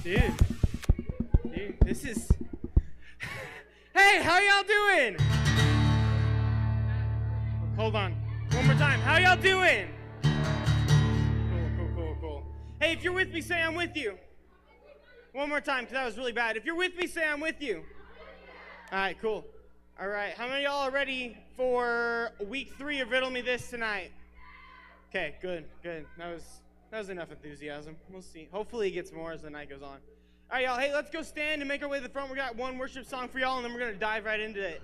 Dude, this is... Hey, how y'all doing? Hold on, one more time. How y'all doing? Cool. Hey, if you're with me, say I'm with you. One more time, because that was really bad. If you're with me, say I'm with you. All right, cool. All right, how many of y'all are ready for week 3 of Riddle Me This tonight? Okay, good. That was enough enthusiasm. We'll see. Hopefully it gets more as the night goes on. All right, y'all. Hey, let's go stand and make our way to the front. We got one worship song for y'all, and then we're going to dive right into it.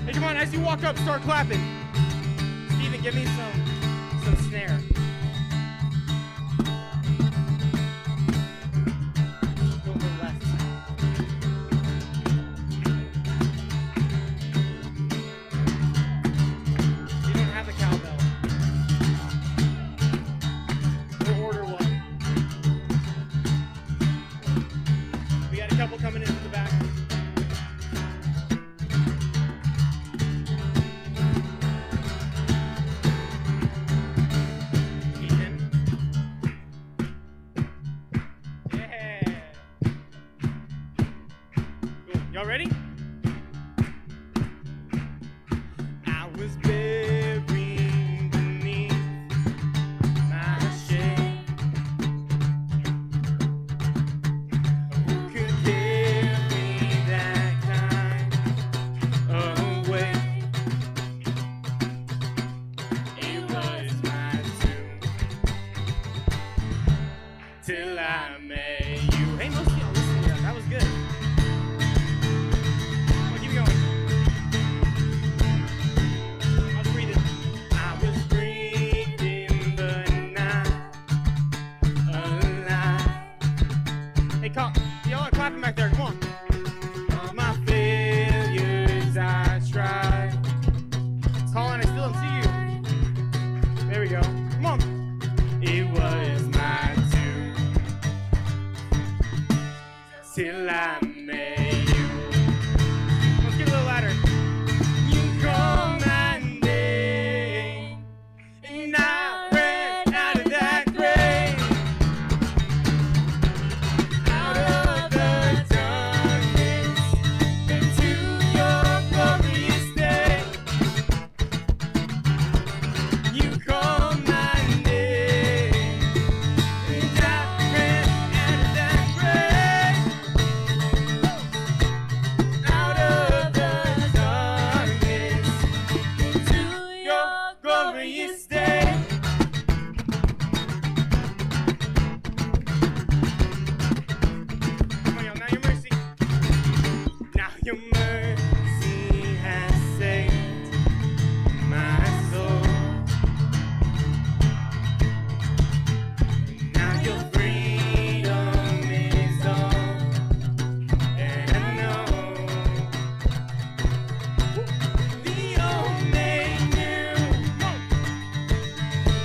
Hey, come on. As you walk up, start clapping. Steven, give me some snare. Go to the left. Coming into the back. Ethan. Yeah. Cool. Y'all ready? I was buried beneath my shame. Who could carry that kind away? It was my tomb till I met you. Hey, most of y'all listen to that. That was good. y'all are clapping back there. Come on. All my failures I tried. Colin, I still don't see you. There we go. Come on. It was my doom till I met you. Let's get a little louder. You call my name, and I ran out of that grave, out of the darkness, into your glorious day. You call my name, and I ran out of that grave, out of the darkness, into your glorious day. Come on, y'all. Now your mercy. Now your mercy has saved my soul. Now your freedom is all that I know. The only new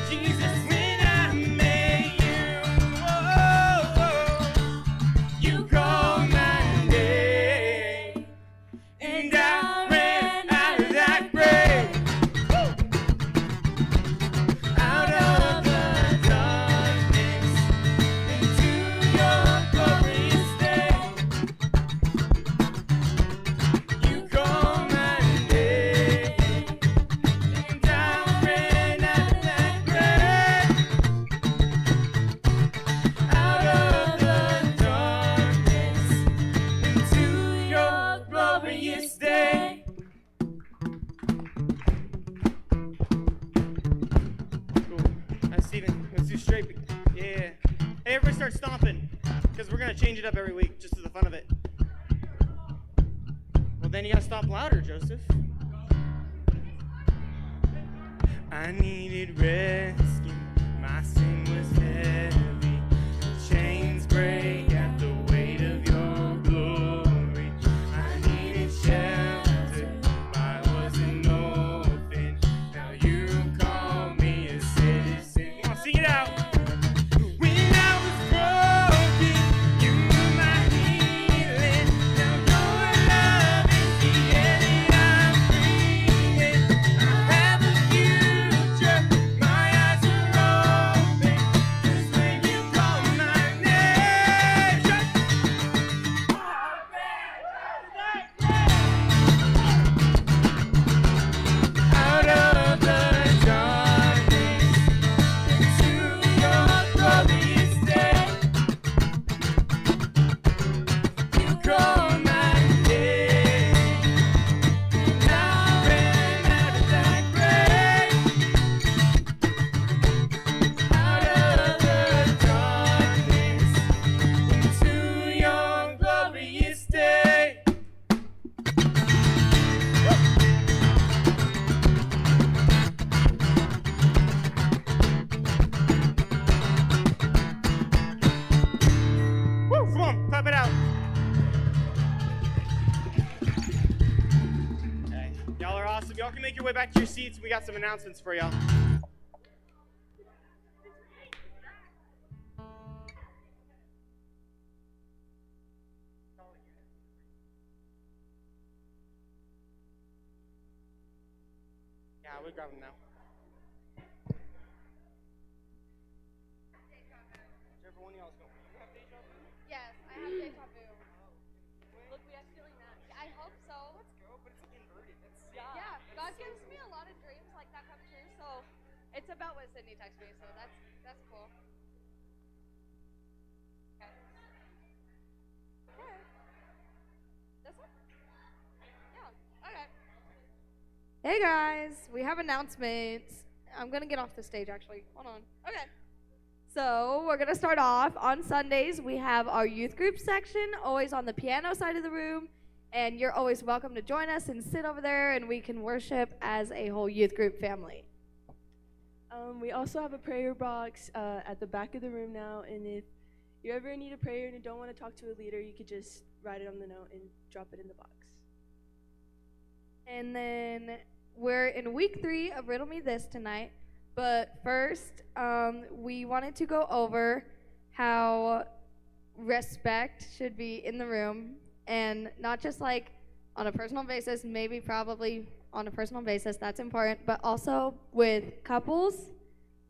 Jesus when I met you. You call my name, and I ran out of that grave, out of the darkness, into your glorious day. You call my name, and I ran out of that grave, out of the darkness, into your glorious day. Cool. Steven, let's do straight. Yeah. Hey, everybody start stomping, because we're going to change it up every week, just for the fun of it. Well, then you got to stomp louder, Joseph. I needed rescue. My sin was heavy. The chains break at the weight of your glory. I needed shelter. I was an orphan. Now you call me a citizen. Come on, sing it out. When I was broken, you were my healing. Now your love is the air that I'm breathing. I have a future. My eyes are open. 'Cause when you call my name, out of the darkness, into your glorious day. You call my name, and I ran out of that grave, out of the darkness, into your glorious day. Woo, come on, clap it out. Hey, y'all are awesome. Y'all can make your way back to your seats. We got some announcements for y'all. Yeah, we'll grab them now. Whichever one of y'all's going. You have deja vu? Yes, I have deja vu. Look, we have feeling that. I hope so. Let's go, but it's inverted. That's Yeah, God gives me a lot of dreams like that come true, so it's about what Sydney texted me, so that's cool. Okay. Okay. This one? Yeah. Okay. Hey guys, we have announcements. I'm gonna get off the stage actually. Hold on. Okay. So we're gonna start off on Sundays. We have our youth group section, always on the piano side of the room, and you're always welcome to join us and sit over there, and we can worship as a whole youth group family. We also have a prayer box at the back of the room now, and if you ever need a prayer and you don't want to talk to a leader, you could just write it on the note and drop it in the box. And then we're in week 3 of Riddle Me This tonight. But first, we wanted to go over how respect should be in the room, and not just like on a personal basis, maybe probably on a personal basis, that's important, but also with couples,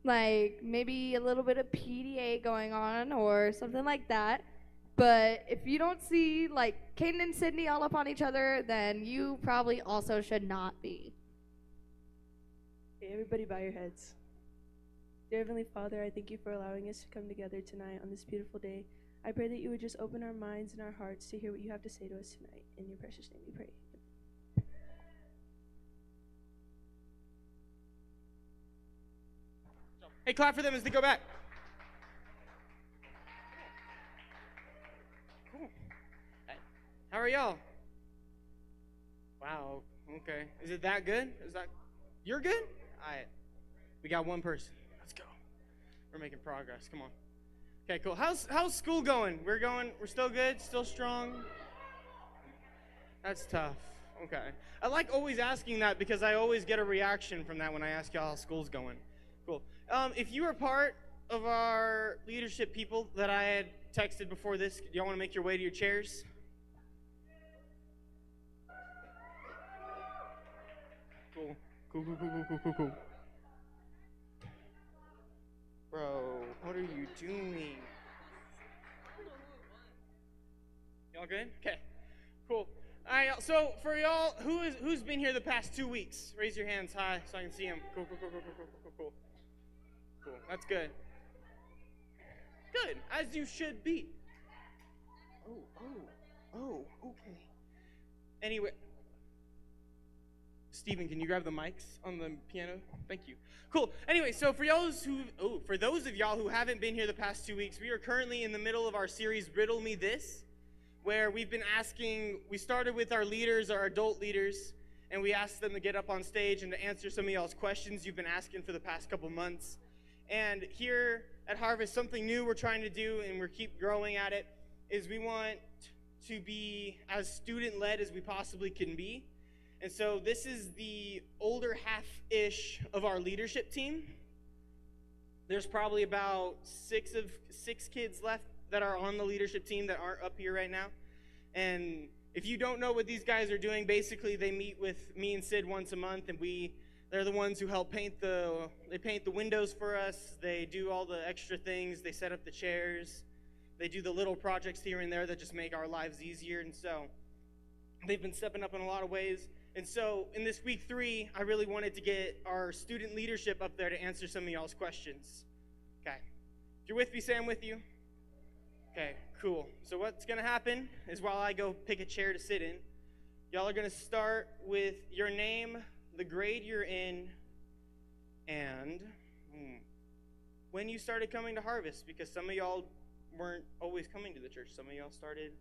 like maybe a little bit of PDA going on or something like that. But if you don't see like Caden and Sydney all up on each other, then you probably also should not be. Okay, everybody bow your heads. Dear Heavenly Father, I thank you for allowing us to come together tonight on this beautiful day. I pray that you would just open our minds and our hearts to hear what you have to say to us tonight. In your precious name we pray. Hey, clap for them as they go back. Cool. Hey, how are y'all? Wow, okay. Is it that good? You're good? All right. We got one person. Let's go. We're making progress. Come on. Okay, cool. How's school going? We're still good? Still strong? That's tough. Okay. I like always asking that because I always get a reaction from that when I ask y'all how school's going. Cool. If you are part of our leadership people that I had texted before this, do y'all want to make your way to your chairs? Cool. Cool. Bro, what are you doing? Y'all good? Okay. Cool. All right, so for y'all, who's been here the past 2 weeks? Raise your hands high so I can see them. Cool. Cool. That's good. Good, as you should be. Oh, okay. Anyway, Steven, can you grab the mics on the piano? Thank you. Cool. Anyway, so for those of y'all who haven't been here the past 2 weeks, we are currently in the middle of our series Riddle Me This, where we started with our leaders, our adult leaders, and we asked them to get up on stage and to answer some of y'all's questions you've been asking for the past couple months. And here at Harvest, something new we're trying to do, and we keep growing at it, is we want to be as student-led as we possibly can be. And so this is the older half-ish of our leadership team. There's probably about six kids left that are on the leadership team that aren't up here right now. And if you don't know what these guys are doing, basically they meet with me and Sid once a month, and they're the ones who help paint the windows for us. They do all the extra things. They set up the chairs. They do the little projects here and there that just make our lives easier. And so they've been stepping up in a lot of ways. And so in this week 3, I really wanted to get our student leadership up there to answer some of y'all's questions. Okay. If you're with me, say I'm with you. Okay, cool. So what's going to happen is while I go pick a chair to sit in, y'all are going to start with your name, the grade you're in, and when you started coming to Harvest, because some of y'all weren't always coming to the church. Some of y'all started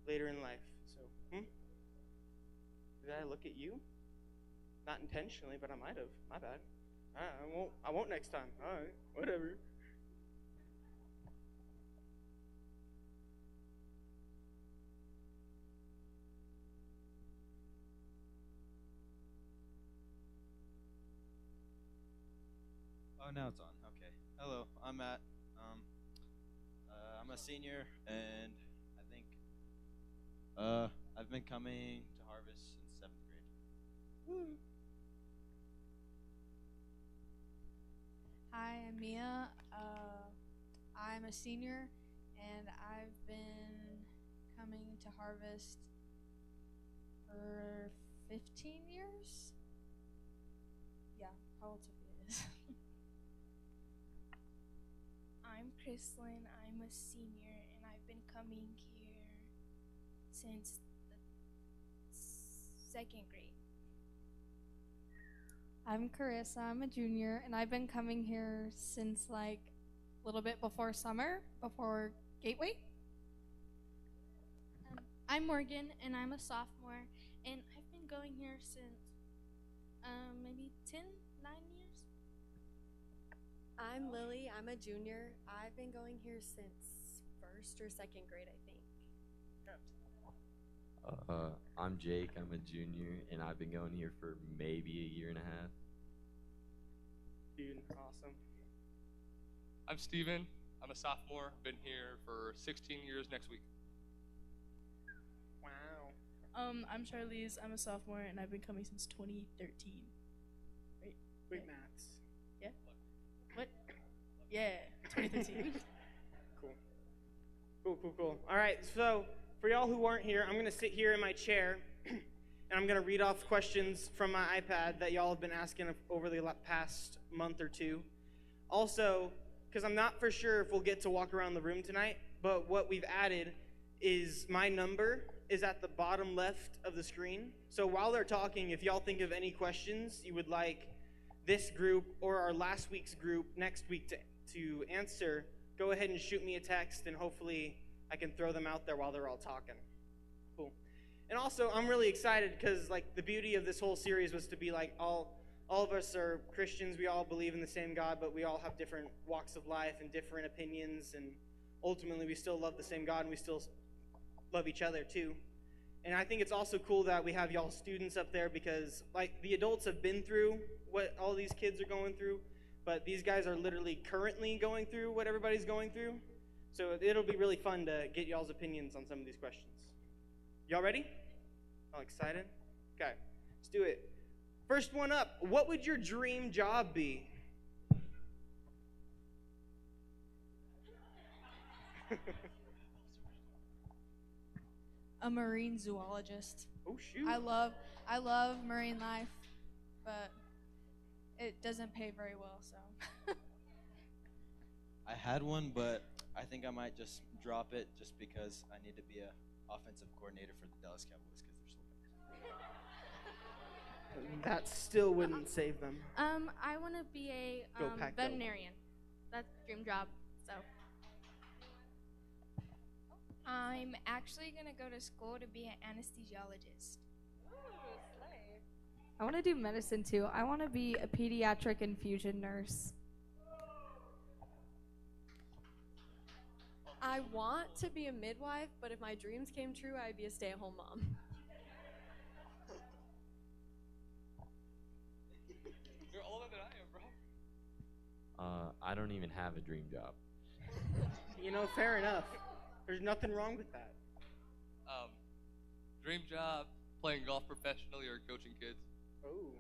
later in life. So, did I look at you? Not intentionally, but I might have. My bad. I won't next time. All right, whatever. Oh, now it's on. Okay. Hello, I'm Matt. I'm a senior, and I think I've been coming to Harvest since 7th grade. Woo. Hi, I'm Mia. I'm a senior, and I've been coming to Harvest for 15 years. Yeah, how old Sophia is. I'm Chrislyn. I'm a senior, and I've been coming here since the 2nd grade. I'm Carissa. I'm a junior, and I've been coming here since like a little bit before summer, before Gateway. I'm Morgan, and I'm a sophomore, and I've been going here since maybe 9 years. I'm Lily. I'm a junior. I've been going here since first or second grade, I think. I'm Jake. I'm a junior, and I've been going here for maybe a year and a half. Dude, awesome. I'm Steven. I'm a sophomore. Been here for 16 years next week. Wow. I'm Charlize. I'm a sophomore, and I've been coming since 2013. Right? Quick maths. Yeah. What? Yeah, 2013. Cool. All right, so for y'all who aren't here, I'm going to sit here in my chair, and I'm going to read off questions from my iPad that y'all have been asking over the past month or two. Also, because I'm not for sure if we'll get to walk around the room tonight, but what we've added is my number is at the bottom left of the screen. So while they're talking, if y'all think of any questions you would like this group or our last week's group next week to answer, go ahead and shoot me a text, and hopefully I can throw them out there while they're all talking. Cool. And also, I'm really excited because like the beauty of this whole series was to be like all of us are Christians. We all believe in the same God, but we all have different walks of life and different opinions, and ultimately we still love the same God, and we still love each other too. And I think it's also cool that we have y'all students up there because like the adults have been through what all these kids are going through, but these guys are literally currently going through what everybody's going through. So it'll be really fun to get y'all's opinions on some of these questions. Y'all ready? All excited? Okay, let's do it. First one up, what would your dream job be? A marine zoologist. Oh shoot. I love marine life, but it doesn't pay very well, so. I had one, but I think I might just drop it just because I need to be a offensive coordinator for the Dallas Cowboys because they're so bad. That still wouldn't save them. I want to be a Go Pack, go. veterinarian. That's a dream job. So. I'm actually gonna go to school to be an anesthesiologist. I want to do medicine too. I want to be a pediatric infusion nurse. I want to be a midwife, but if my dreams came true, I'd be a stay-at-home mom. You're older than I am, bro. I don't even have a dream job. You know, fair enough. There's nothing wrong with that. Dream job, playing golf professionally or coaching kids. Oh.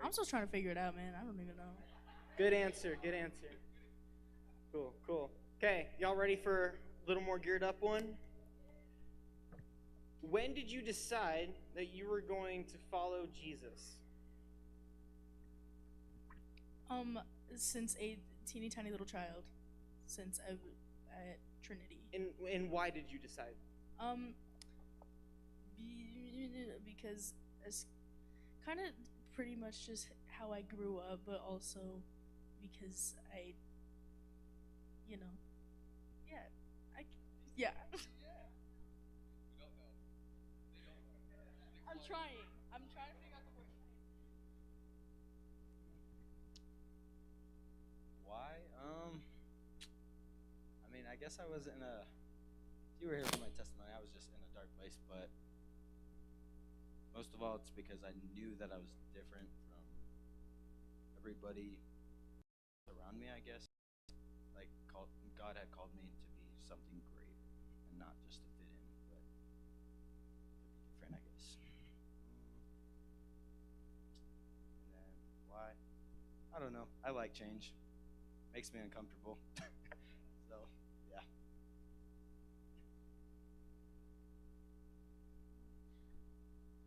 I'm still trying to figure it out, man. I don't even know. Good answer. Cool. Okay, y'all ready for a little more geared up one? When did you decide that you were going to follow Jesus? Since a teeny tiny little child, since I at Trinity. And why did you decide? Because it's kind of pretty much just how I grew up, but also because I, you know, yeah. I'm trying to figure out the word. Why? I mean, I guess I was in a. If you were here for my testimony, I was just in a dark place, but most of all, it's because I knew that I was different from everybody around me, I guess. Like, God had called me to be something greater and not just to fit in, but to be different, I guess. And then, why? I don't know. I like change. Makes me uncomfortable. So, yeah.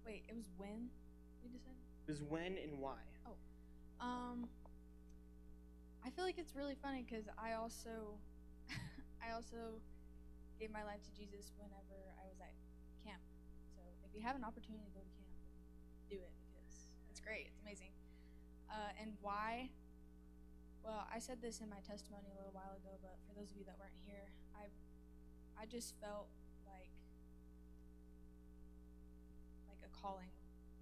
Wait, it was when we decided? It was when and why? I feel like it's really funny because I also gave my life to Jesus whenever I was at camp. So if you have an opportunity to go to camp, then do it because it's great. It's amazing. And why? Well, I said this in my testimony a little while ago, but for those of you that weren't here, I just felt like a calling,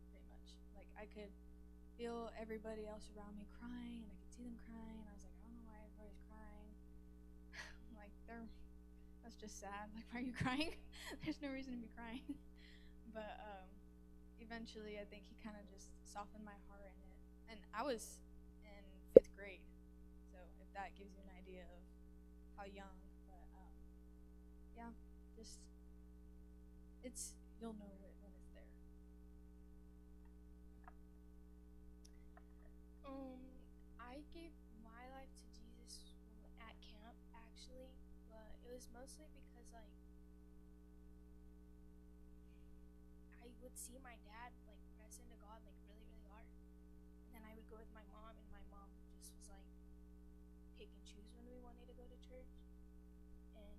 pretty much. Like I could feel everybody else around me crying, and I could see them crying, and I was like, I don't know why everybody's crying. Like, that's just sad. Like, why are you crying? There's no reason to be crying. But eventually, I think he kind of just softened my heart in it. And I was in 5th grade, so if that gives you an idea of how young. But yeah, just you'll know it when it's there. I gave my life to Jesus at camp, actually, but it was mostly because, like, I would see my dad, like, press into God, like, really, really hard. And then I would go with my mom, and my mom just was, like, pick and choose when we wanted to go to church. And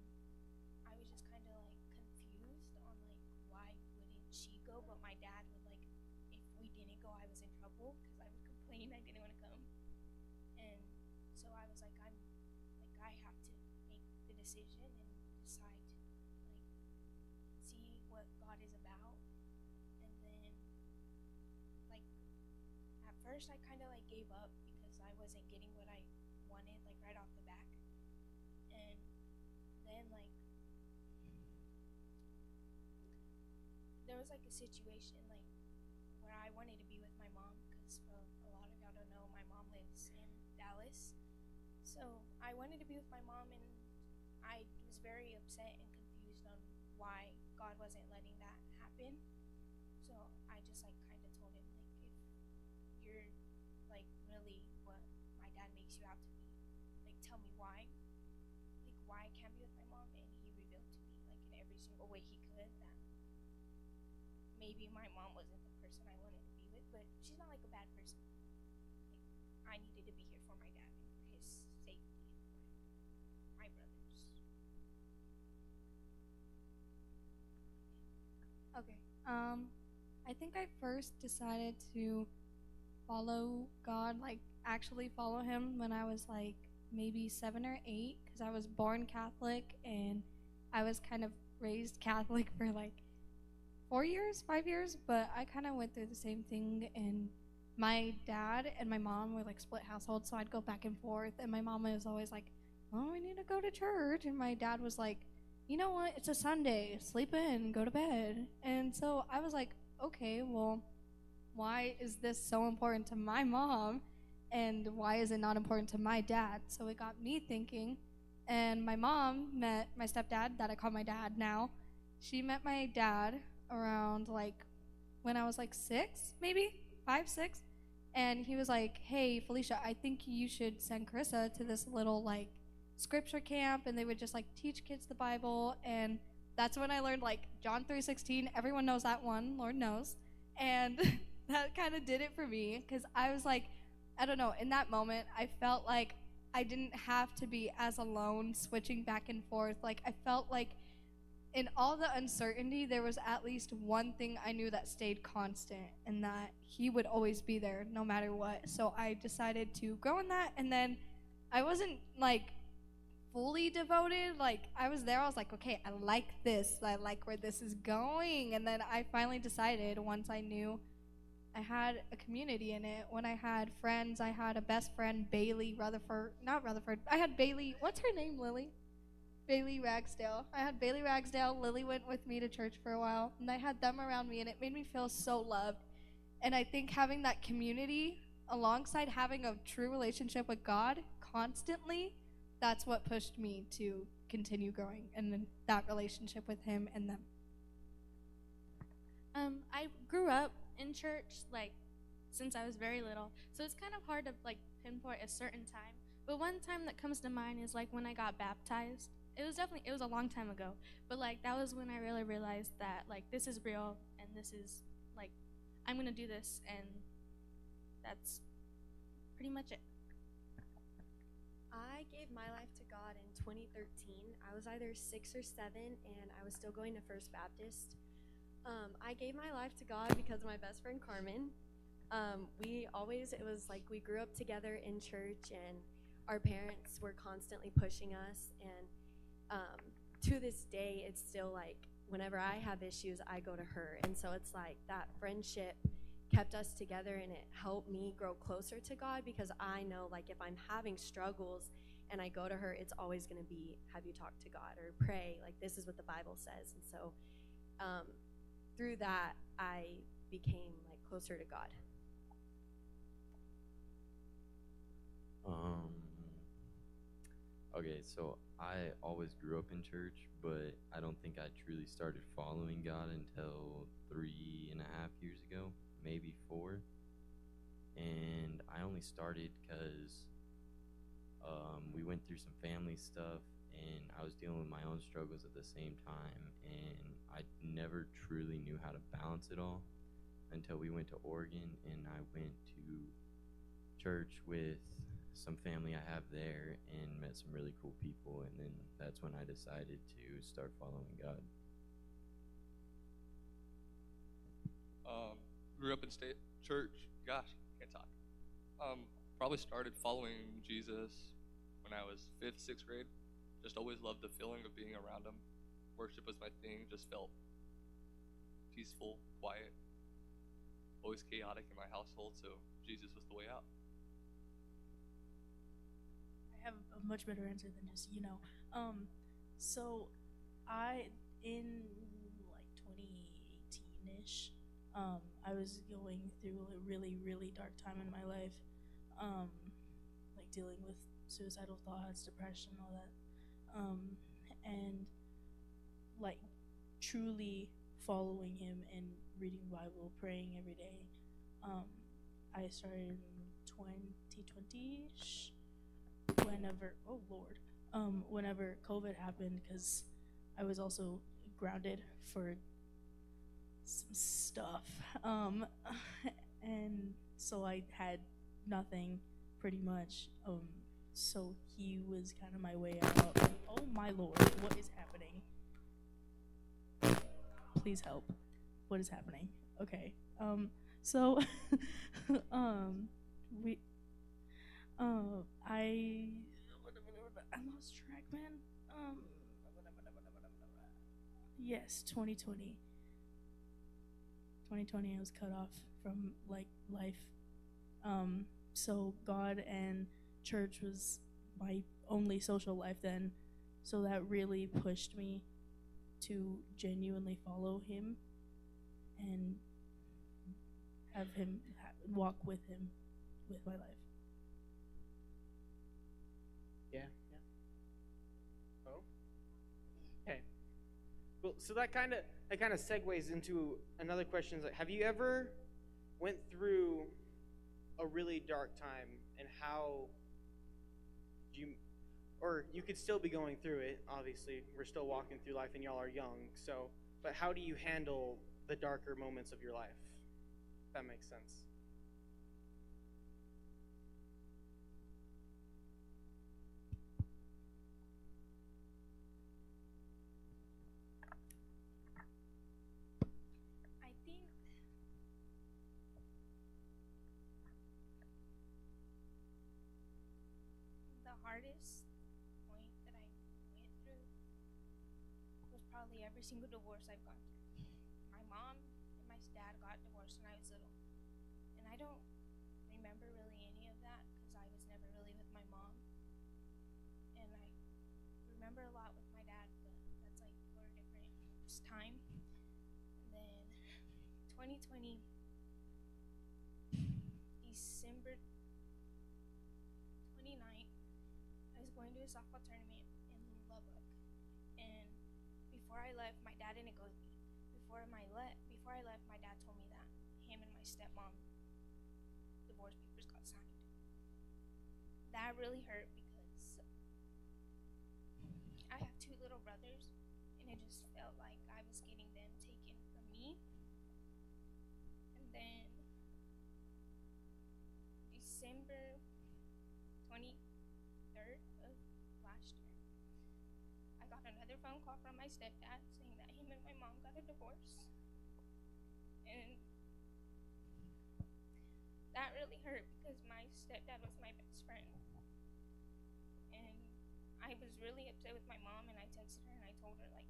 I was just kind of, like, confused on, like, why wouldn't she go, but my dad would, like, if we didn't go, I was in trouble, because I would complain I didn't want to come. And so I was like, I have to make the decision and decide to, like, see what God is about. And then, like, at first I kind of, like, gave up because I wasn't getting what I wanted, like, right off the back. And then, like, there was, like, a situation, like, where I wanted to be with my mom, because, well, a lot of y'all don't know, my mom lives in Dallas. So I wanted to be with my mom, and I was very upset and confused on why God wasn't letting that happen. So I just, like, kind of told him, like, if you're, like, really what my dad makes you out to be, like, tell me why. Like, why I can't be with my mom. And he revealed to me, like, in every single way he could, that maybe my mom wasn't the person I wanted to be with, but she's not, like, a bad person. Like, I needed to be here for my dad and for his safety and for my brothers. Okay. I think I first decided to follow God, like actually follow him when I was like maybe 7 or 8, because I was born Catholic and I was kind of raised Catholic for like 4 years, 5 years, but I kind of went through the same thing. And my dad and my mom were like split households, so I'd go back and forth, and my mom was always like, oh, we need to go to church, and my dad was like, you know what, it's a Sunday, sleep in, go to bed. And so I was like, okay, well, why is this so important to my mom, and why is it not important to my dad? So it got me thinking, and my mom met my stepdad, that I call my dad now. She met my dad around like when I was like 6, maybe 5, 6, and he was like, hey, Felicia, I think you should send Carissa to this little like scripture camp, and they would just like teach kids the Bible. And that's when I learned like John 3:16. Everyone knows that one, Lord knows. And that kind of did it for me, because I was like, I don't know, in that moment I felt like I didn't have to be as alone switching back and forth. Like, I felt like in all the uncertainty, there was at least one thing I knew that stayed constant, and that he would always be there no matter what. So I decided to grow in that. And then I wasn't like fully devoted. Like, I was there, I was like, okay, I like this, I like where this is going. And then I finally decided, once I knew I had a community in it, when I had friends, I had a best friend, Bailey Rutherford, not Rutherford, I had Bailey, what's her name, Lily? Bailey Ragsdale. I had Bailey Ragsdale. Lily went with me to church for a while, and I had them around me, and it made me feel so loved. And I think having that community alongside having a true relationship with God constantly, that's what pushed me to continue growing in that relationship with him and them. I grew up in church, like, since I was very little, so it's kind of hard to, like, pinpoint a certain time. But one time that comes to mind is, like, when I got baptized. It was a long time ago, but, like, that was when I really realized that, like, this is real, and this is, like, I'm gonna do this, and that's pretty much it. I gave my life to God in 2013. I was either 6 or 7, and I was still going to First Baptist. I gave my life to God because of my best friend Carmen. It was like we grew up together in church, and our parents were constantly pushing us. And to this day, it's still like whenever I have issues, I go to her. And so it's like that friendship kept us together, and it helped me grow closer to God, because I know, like, if I'm having struggles, and I go to her, it's always going to be, have you talked to God or pray? Like, this is what the Bible says. And so through that, I became like closer to God. Okay, so I always grew up in church, but I don't think I truly started following God until 3.5 years ago, maybe 4. And I only started because we went through some family stuff, and I was dealing with my own struggles at the same time, and I never truly knew how to balance it all until we went to Oregon, and I went to church with some family I have there and met some really cool people, and then that's when I decided to start following God. Grew up in state church. Gosh, can't talk. Probably started following Jesus when I was 5th, 6th grade. Just always loved the feeling of being around him. Worship was my thing. Just felt peaceful, quiet. Always chaotic in my household, so Jesus was the way out. I have a much better answer than just, so I, in like 2018-ish, I was going through a really, really dark time in my life, like dealing with suicidal thoughts, depression, all that, and like truly following him and reading the Bible, praying every day. I started in 2020-ish, whenever COVID happened, because I was also grounded for some stuff, and so I had nothing pretty much, so he was kind of my way out. Oh my Lord, what is happening? Please help. What is happening? Okay, so I lost track, man. Yes, 2020. 2020, I was cut off from like life. So God and church was my only social life then. So that really pushed me to genuinely follow him and have him walk with him with my life. Yeah. Oh. Okay. Well, so that kind of segues into another question. Like, have you ever went through a really dark time, and how you could still be going through it, obviously. We're still walking through life and y'all are young, but how do you handle the darker moments of your life? If that makes sense. I think the hardest point that I went through was probably every single divorce I've gone through. My mom and my dad got divorced when I was little, and I don't remember really any of that because I was never really with my mom, and I remember a lot with my dad, but that's like for a different time. And then 2020, December 29th, I was going to a softball tournament in Lubbock, and before I left, my dad didn't go with me. Before I left, my dad told me that him and my stepmom divorce papers got signed. That really hurt because I have 2 little brothers, and it just felt like I was getting them taken from me. And then December 23rd of last year, I got another phone call from my stepdad saying that him and my mom got a divorce. And that really hurt because my stepdad was my best friend. And I was really upset with my mom, and I texted her and I told her, like,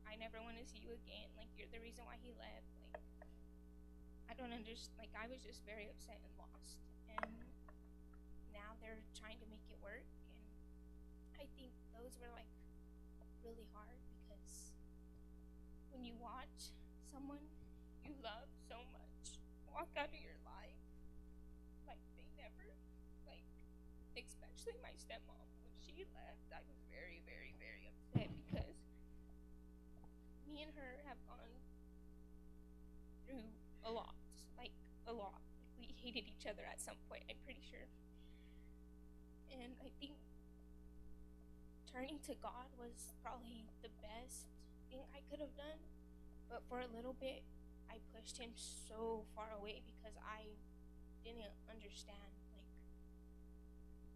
I never want to see you again. Like, you're the reason why he left. Like, I don't understand. Like, I was just very upset and lost. And now they're trying to make it work, and those were like really hard because when you watch someone you love so much walk out of your life, like they never, like especially my stepmom, when she left, I was very, very, very upset because me and her have gone through a lot, like a lot. Like, we hated each other at some point, I'm pretty sure. And I think turning to God was probably the best thing I could have done. But for a little bit, I pushed him so far away because I didn't understand. Like,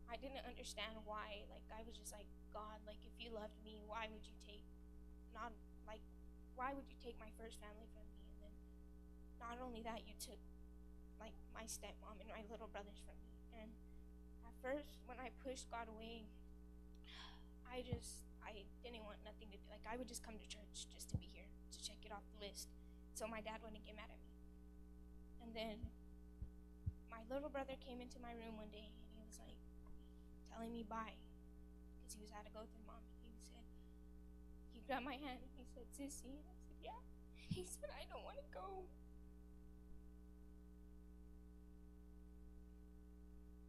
I didn't understand why. Like, I was just like, God, like, if you loved me, why would you take, why would you take my first family from me? And then not only that, you took, like, my stepmom and my little brothers from me. And at first, when I pushed God away, I didn't want nothing to do. Like, I would just come to church just to be here, to check it off the list, so my dad wouldn't get mad at me. And then my little brother came into my room one day, and he was like telling me bye, because he had to go with his mom. He grabbed my hand, and he said, Sissy, and I said, yeah. He said, I don't want to go.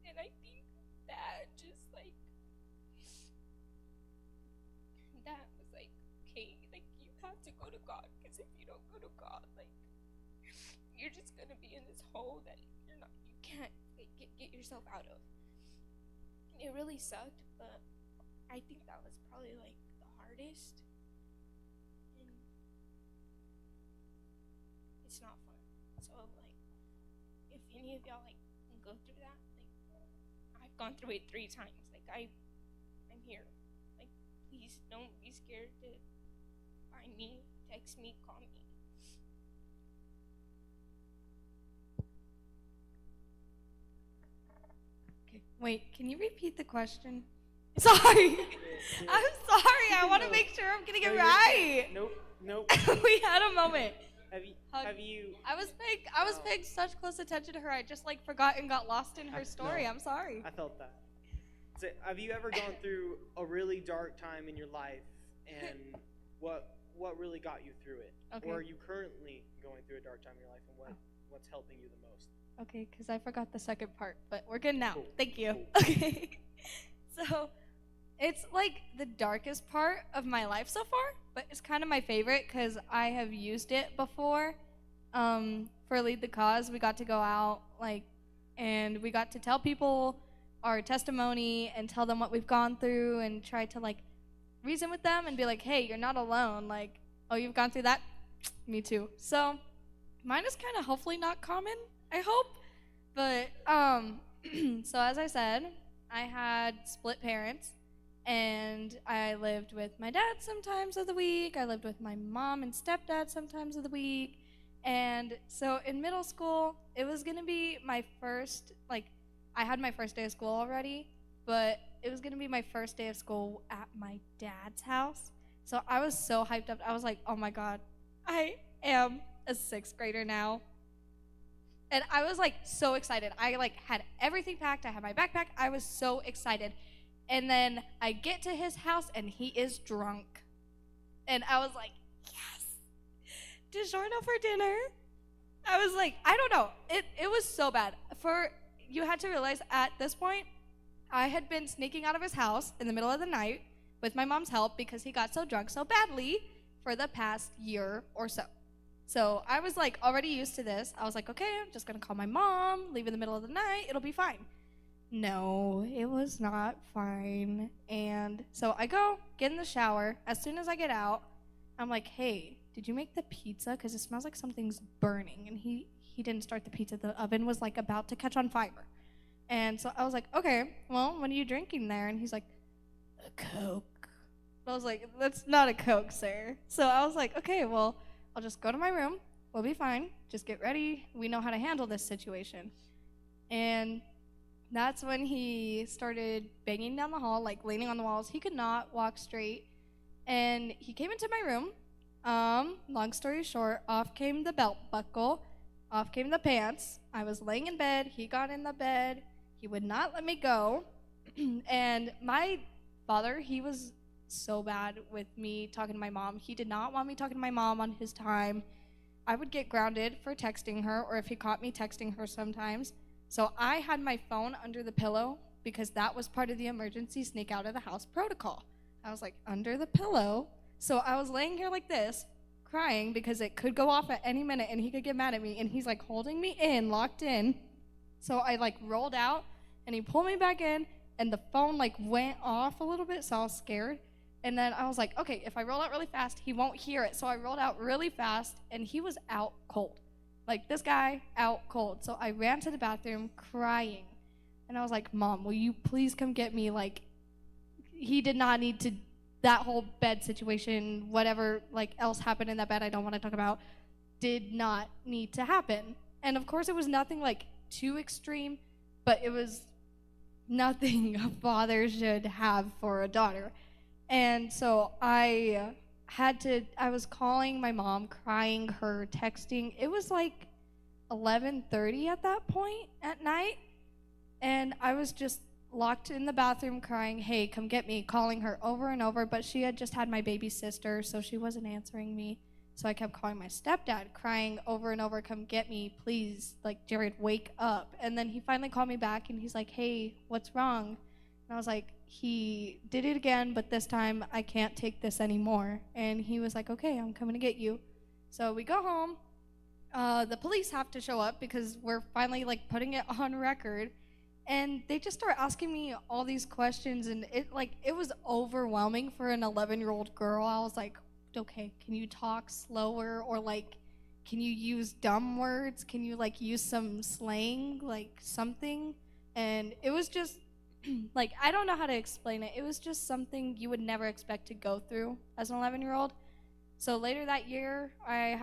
And I think that just like, that was like, okay, like, you have to go to God, because if you don't go to God, like, you're just gonna be in this hole that you can't like, get yourself out of. And it really sucked, but I think that was probably like the hardest. And it's not fun. So like, if any of y'all like can go through that, like, I've gone through it 3 times. Like, I'm here. Like, please don't be scared to find me, text me, call me. Okay. Wait, can you repeat the question? Sorry. I'm sorry. I want to make sure I'm getting it right. Nope. We had a moment. Have you? I was paying such close attention to her. I just like forgot and got lost in her story. No. I'm sorry. I felt that. So, have you ever gone through a really dark time in your life, and what really got you through it? Okay. Or are you currently going through a dark time in your life, and what's helping you the most? Okay, because I forgot the second part, but we're good now. Cool. Thank you. Cool. Okay. So, it's like the darkest part of my life so far, but it's kind of my favorite because I have used it before. For Lead the Cause, we got to go out, like, and we got to tell people our testimony and tell them what we've gone through and try to, like, reason with them and be like, hey, you're not alone. Like, oh, you've gone through that? Me too. So, mine is kind of hopefully not common, I hope. But, so as I said, I had split parents, and I lived with my dad sometimes of the week. I lived with my mom and stepdad sometimes of the week. And so in middle school, it was going to be my first, like, I had my first day of school already, but it was going to be my first day of school at my dad's house. So I was so hyped up. I was like, oh my God, I am a 6th grader now. And I was like so excited. I like had everything packed. I had my backpack. I was so excited. And then I get to his house and he is drunk. And I was like, yes, DiGiorno for dinner. I was like, I don't know. It was so bad. You had to realize at this point, I had been sneaking out of his house in the middle of the night with my mom's help because he got so drunk so badly for the past year or so. So I was like already used to this. I was like, okay, I'm just gonna call my mom, leave in the middle of the night, it'll be fine. No, it was not fine. And so I go, get in the shower. As soon as I get out, I'm like, hey, did you make the pizza? Because it smells like something's burning. And he didn't start the pizza. The oven was like about to catch on fire. And so I was like, okay, well, what are you drinking there? And he's like, a Coke. I was like, that's not a Coke, sir. So I was like, okay, well, I'll just go to my room. We'll be fine. Just get ready. We know how to handle this situation. And that's when he started banging down the hall, like leaning on the walls. He could not walk straight. And he came into my room. Long story short, off came the belt buckle. Off came the pants. I was laying in bed. He got in the bed. He would not let me go. And my father, he was so bad with me talking to my mom. He did not want me talking to my mom on his time. I would get grounded for texting her, or if he caught me texting her sometimes. So I had my phone under the pillow because that was part of the emergency sneak out of the house protocol. I was like, under the pillow. So I was laying here like this, crying because it could go off at any minute and he could get mad at me, and he's like holding me in, locked in. So I like rolled out and he pulled me back in, and the phone like went off a little bit, so I was scared. And then I was like, okay, if I roll out really fast, he won't hear it. So I rolled out really fast, and he was out cold. Like, this guy, out cold. So I ran to the bathroom crying. And I was like, Mom, will you please come get me? Like, he did not need to, that whole bed situation, whatever like else happened in that bed I don't want to talk about, did not need to happen. And of course, it was nothing like too extreme, but it was nothing a father should have for a daughter. And so I was calling my mom, crying her, texting. It was like 11:30 at that point at night. And I was just locked in the bathroom crying, hey, come get me, calling her over and over. But she had just had my baby sister, so she wasn't answering me. So I kept calling my stepdad, crying over and over, come get me, please. Like, Jared, wake up. And then he finally called me back, and he's like, hey, what's wrong? And I was like, he did it again, but this time I can't take this anymore. And he was like, okay, I'm coming to get you. So we go home. The police have to show up because we're finally like putting it on record. And they just start asking me all these questions, and it was overwhelming for an 11-year-old girl. I was like, okay, can you talk slower, or like, can you use dumb words? Can you like use some slang, like something? And it was just like, I don't know how to explain it. It was just something you would never expect to go through as an 11-year-old. So later that year, I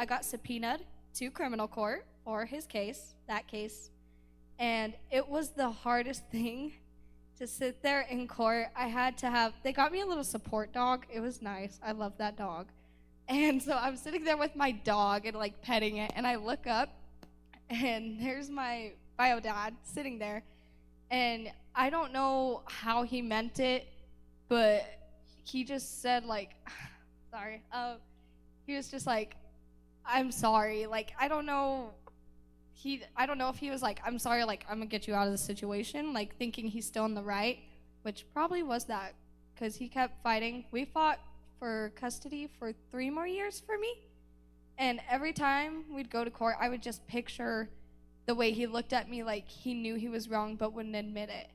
got subpoenaed to criminal court for that case. And it was the hardest thing to sit there in court. They got me a little support dog. It was nice. I love that dog. And so I'm sitting there with my dog and like petting it, and I look up, and there's my bio dad sitting there. And I don't know how he meant it, but he just said like, sorry. He was just like, I'm sorry. Like, I don't know if he was like, I'm sorry, like, I'm gonna get you out of the situation, like thinking he's still in the right, which probably was that, because he kept fighting. We fought for custody for 3 more years for me. And every time we'd go to court, I would just picture the way he looked at me like he knew he was wrong but wouldn't admit it.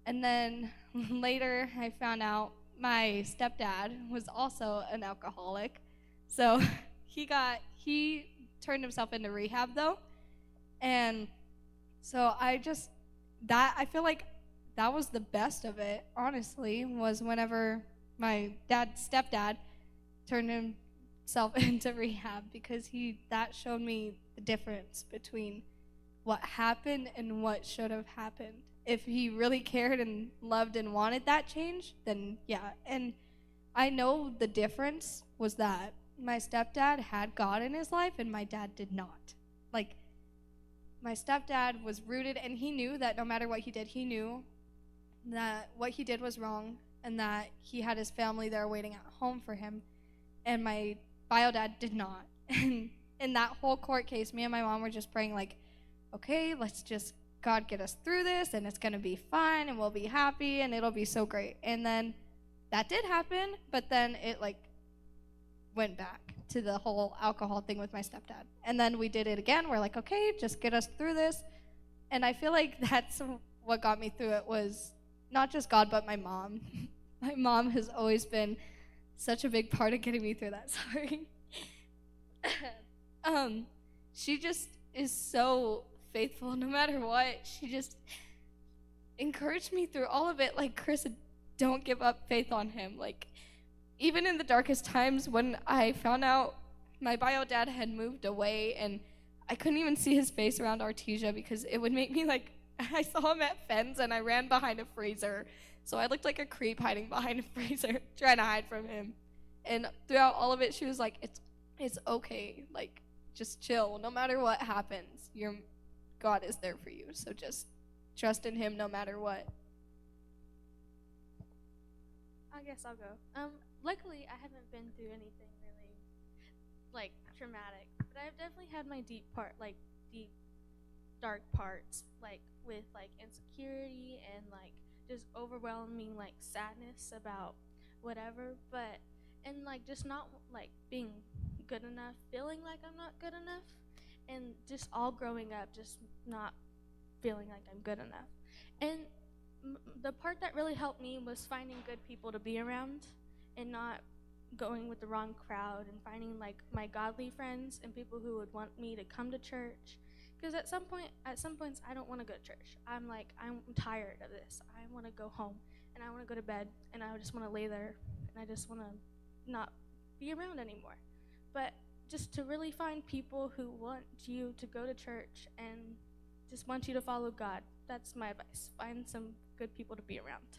And then later I found out my stepdad was also an alcoholic. So he turned himself into rehab though. And so I feel like that was the best of it, honestly, was whenever my stepdad turned himself into rehab, because that showed me the difference between what happened and what should have happened. If he really cared and loved and wanted that change, then yeah. And I know the difference was that my stepdad had God in his life and my dad did not. Like, my stepdad was rooted, and he knew that no matter what he did, he knew that what he did was wrong and that he had his family there waiting at home for him. And my bio dad did not. And in that whole court case, me and my mom were just praying like, okay, let's just, God, get us through this, and it's going to be fine, and we'll be happy, and it'll be so great. And then that did happen, but then it like went back to the whole alcohol thing with my stepdad. And then we did it again. We're like, okay, just get us through this. And I feel like that's what got me through it, was not just God, but my mom. My mom has always been such a big part of getting me through that. Sorry. She just is so faithful no matter what. She just encouraged me through all of it. Like, Chris, don't give up faith on him. Like, even in the darkest times when I found out my bio dad had moved away and I couldn't even see his face around Artesia because it would make me like, I saw him at Fens and I ran behind a freezer. So I looked like a creep hiding behind a freezer, trying to hide from him. And throughout all of it, she was like, it's okay. Like, just chill. No matter what happens, God is there for you. So just trust in him no matter what. I guess I'll go. Luckily, I haven't been through anything really, like, traumatic, but I've definitely had my deep, dark parts, like, with, like, insecurity and, like, just overwhelming, like, sadness about whatever, and, like, just not, like, being good enough, feeling like I'm not good enough, and just all growing up, just not feeling like I'm good enough. And the part that really helped me was finding good people to be around and not going with the wrong crowd, and finding like my godly friends and people who would want me to come to church, because at some points I don't want to go to church. I'm tired of this. I want to go home and I want to go to bed and I just want to lay there and I just want to not be around anymore. But just to really find people who want you to go to church and just want you to follow God. That's my advice. Find some good people to be around.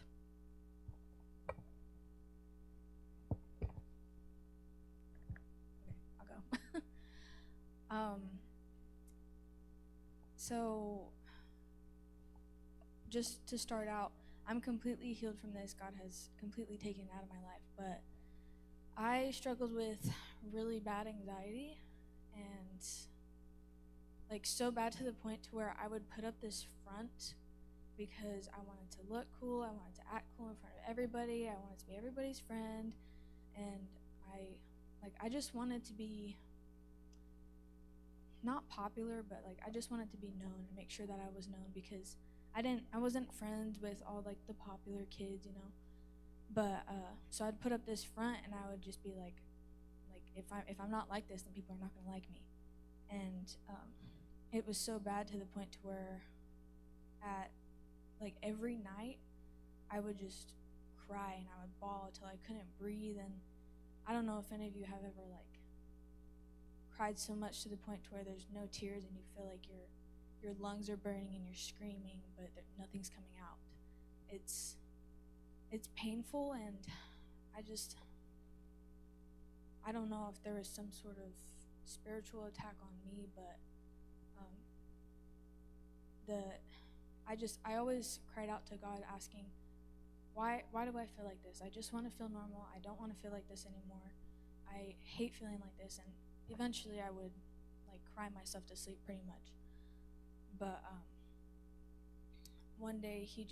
I'll go. So just to start out, I'm completely healed from this. God has completely taken it out of my life, but I struggled with really bad anxiety, and like so bad to the point to where I would put up this front because I wanted to look cool, I wanted to act cool in front of everybody, I wanted to be everybody's friend, and I just wanted to be not popular, but like I just wanted to be known and make sure that I was known, because I wasn't friends with all like the popular kids, you know. But so I'd put up this front and I would just be like if I'm not like this, then people are not gonna like me. And it was so bad to the point to where at like every night I would just cry and I would bawl till I couldn't breathe. And I don't know if any of you have ever like cried so much to the point to where there's no tears and you feel like your lungs are burning and you're screaming, but nothing's coming out. It's painful, and I don't know if there was some sort of spiritual attack on me, but I always cried out to God asking, why do I feel like this? I just want to feel normal. I don't want to feel like this anymore. I hate feeling like this. And eventually I would like cry myself to sleep pretty much. But one day he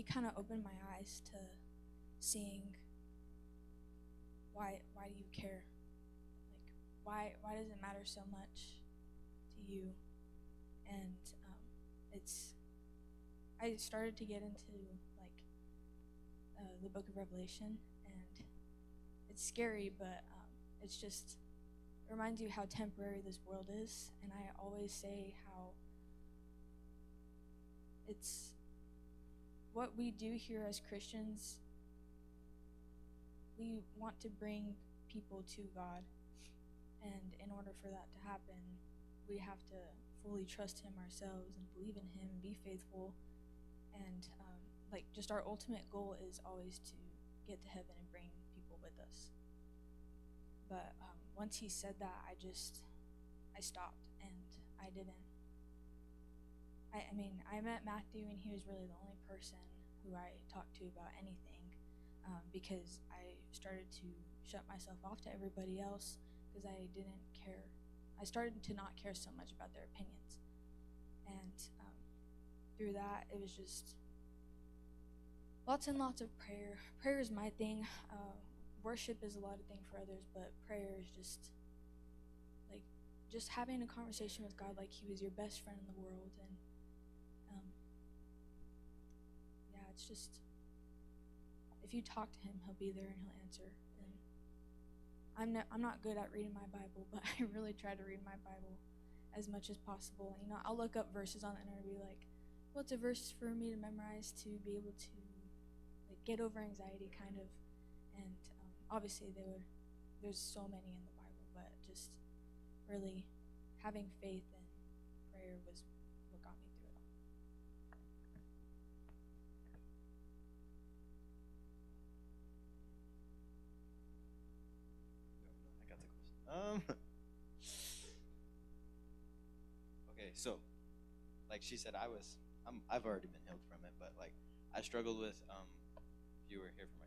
kind of opened my eyes to seeing why do you care? Like why does it matter so much to you? And I started to get into like the book of Revelation, and it's scary, but it's just it reminds you how temporary this world is. And I always say how it's what we do here as Christians, we want to bring people to God, and in order for that to happen, we have to fully trust him ourselves and believe in him and be faithful. And like just our ultimate goal is always to get to heaven and bring people with us. But once he said that, I stopped, and I didn't. I mean, I met Matthew, and he was really the only person who I talked to about anything, because I started to shut myself off to everybody else because I didn't care. I started to not care so much about their opinions. And through that, it was just lots and lots of prayer. Prayer is my thing. Worship is a lot of thing for others, but prayer is just having a conversation with God like he was your best friend in the world. And yeah, it's just, if you talk to him, he'll be there and he'll answer. And I'm not good at reading my Bible, but I really try to read my Bible as much as possible. You know, I'll look up verses on the internet and be like, what's a verse for me to memorize to be able to like get over anxiety, kind of. And obviously there's so many in the Bible, but just really having faith and prayer was what got me through it all. I got the question. Okay, so like she said, I've already been healed from it, but like I struggled with you were here for my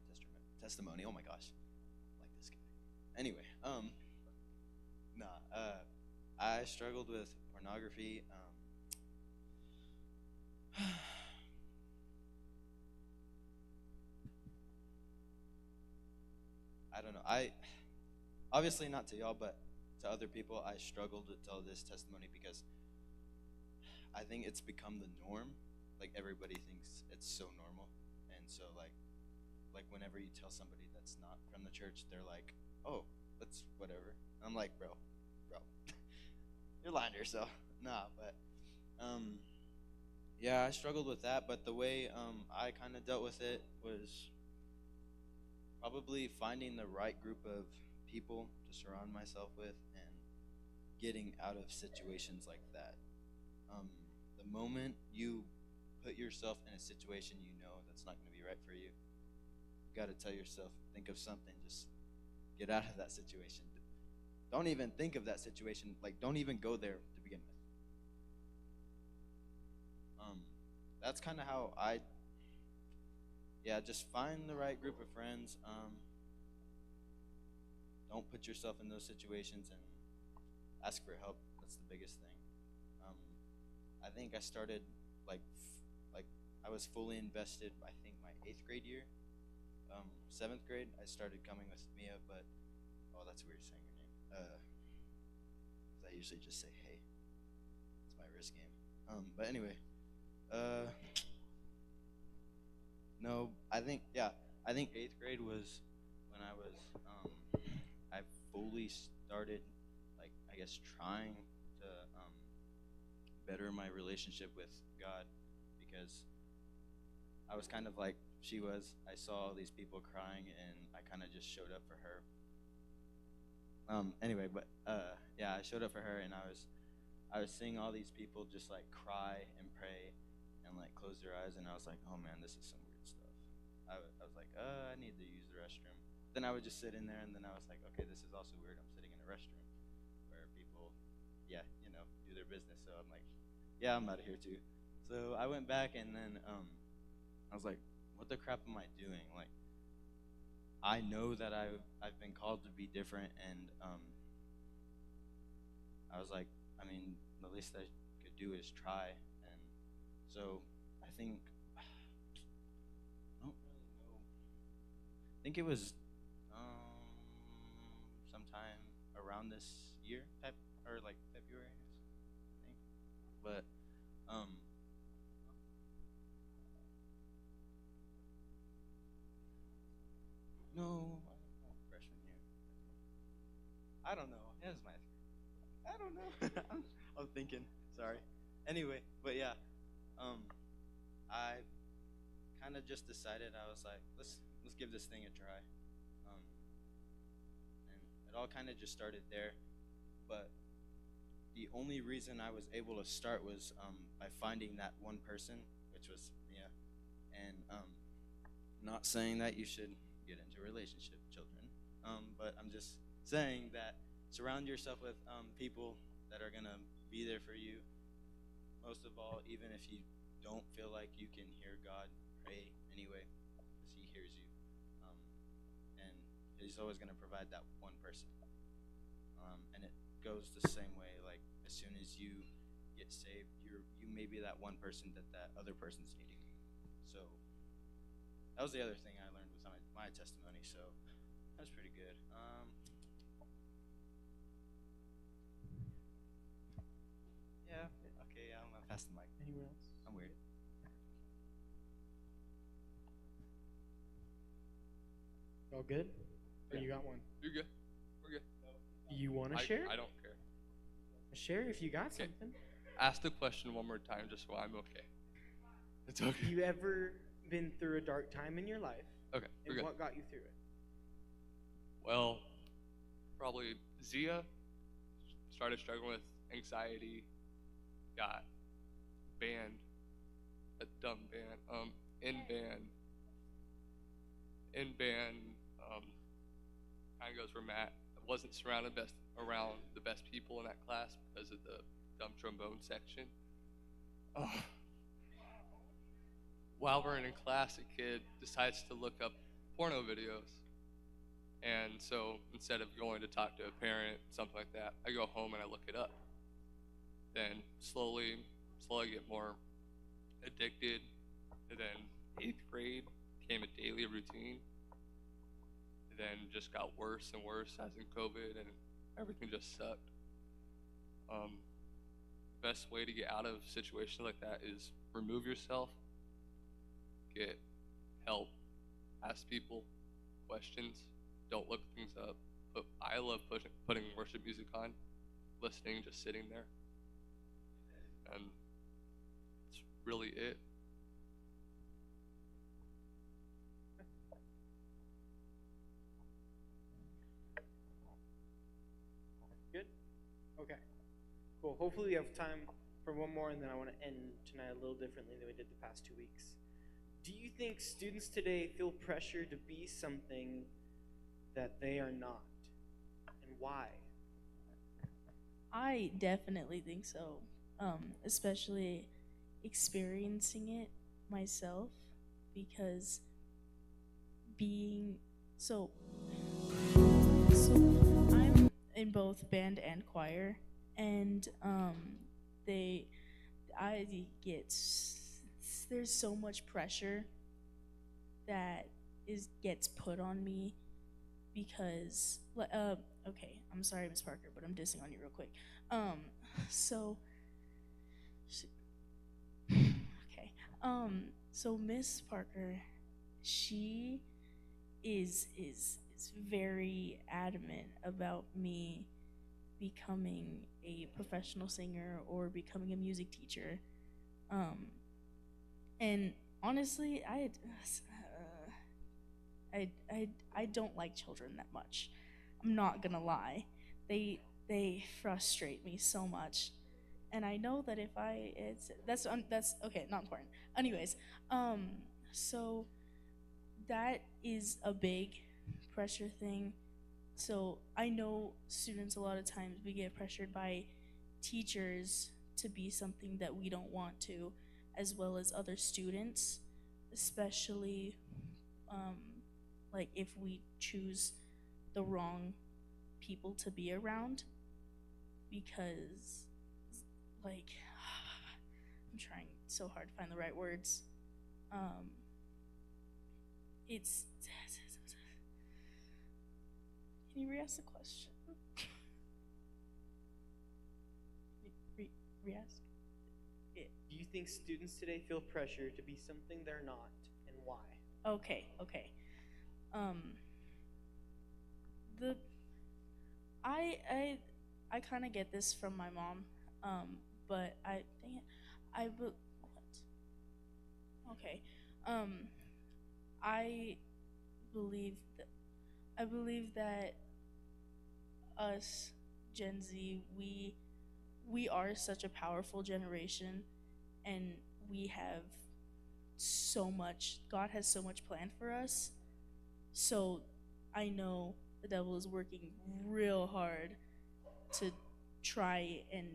testimony. Oh my gosh, like this guy. Anyway, I struggled with pornography. I don't know. I obviously not to y'all, but to other people, I struggle to tell this testimony because I think it's become the norm. Like everybody thinks it's so normal, and so like whenever you tell somebody that's not from the church, they're like, "Oh, that's whatever." I'm like, bro, you're lying to yourself. Nah, but yeah, I struggled with that. But the way I kind of dealt with it was probably finding the right group of people to surround myself with and getting out of situations like that. The moment you put yourself in a situation you know that's not going to be right for you, you got to tell yourself, think of something, just get out of that situation. Don't even think of that situation, like don't even go there to begin with. That's kind of how just find the right group of friends. Don't put yourself in those situations and ask for help. That's the biggest thing. I think I started like I was fully invested. I think my 8th grade year, 7th grade. I started coming with Mia, but that's weird saying her name. 'Cause I usually just say hey. It's my wrist game. But anyway, no, I think 8th grade was when I fully started, like, I guess trying to better my relationship with God, because I was kind of like she was. I saw all these people crying, and I kind of just showed up for her. Anyway, but I showed up for her, and I was seeing all these people just like cry and pray and like close their eyes, and I was like, oh man, this is some weird stuff. I was like, I need to use the restroom. Then I would just sit in there, and then I was like, okay, this is also weird. I'm sitting in a restroom where people, do their business. So I'm like, yeah, I'm out of here too. So I went back, and then I was like, what the crap am I doing? Like, I know that I've been called to be different, and I was like, I mean, the least I could do is try. And so I think, I don't really know. I think it was sometime around this year, or like February, I think. But no, I don't know, freshman year. I don't know. It was my I don't know. I'm thinking. Sorry. Anyway, but yeah, I kind of just decided. I was like, let's give this thing a try. And it all kind of just started there. But the only reason I was able to start was by finding that one person, which was Mia. And not saying that you should get into a relationship, children. But I'm just saying that surround yourself with people that are going to be there for you. Most of all, even if you don't feel like you can hear God, pray anyway, because He hears you. And He's always going to provide that one person. And it goes the same way. Like, as soon as you get saved, you may be that one person that other person's needing. So that was the other thing I learned with my testimony. So that was pretty good. Okay, I'm gonna pass the mic. Anyone else? I'm weird. All good? Or Yeah. you got one? You're good. We're good. You want to share? I don't care. Share if you got Okay. something. Ask the question one more time just so I'm okay. It's okay. You ever been through a dark time in your life? Okay, we're And good. what got you through it? Well, probably Zia started struggling with anxiety, got banned, a dumb ban, in band, kind of goes where Matt wasn't surrounded around the best people in that class because of the dumb trombone section. Oh. while we're in class, a kid decides to look up porno videos. And so instead of going to talk to a parent, something like that, I go home and I look it up. Then slowly get more addicted. And then 8th grade became a daily routine. And then just got worse and worse as in COVID, and everything just sucked. Best way to get out of situations like that is remove yourself, get help, ask people questions, don't look things up. I love putting worship music on, listening, just sitting there, and it's really it. Good? Okay. Cool. Hopefully we have time for one more, and then I want to end tonight a little differently than we did the past 2 weeks. Do you think students today feel pressure to be something that they are not? And why? I definitely think so, especially experiencing it myself, because so I'm in both band and choir, and there's so much pressure that gets put on me because okay, I'm sorry, Miss Parker, but I'm dissing on you real quick. So Miss Parker, she is very adamant about me becoming a professional singer or becoming a music teacher, and honestly, I don't like children that much. I'm not gonna lie. They frustrate me so much, and I know that if that's okay, not important. Anyways, so that is a big pressure thing. So I know students, a lot of times we get pressured by teachers to be something that we don't want to, as well as other students, especially like if we choose the wrong people to be around, because like I'm trying so hard to find the right words. It's Can you re-ask the question? Re-ask it. Do you think students today feel pressure to be something they're not, and why? Okay. I kind of get this from my mom, but what? Okay, I believe that us Gen Z, we are such a powerful generation, and we have so much. God has so much planned for us. So I know the devil is working real hard to try and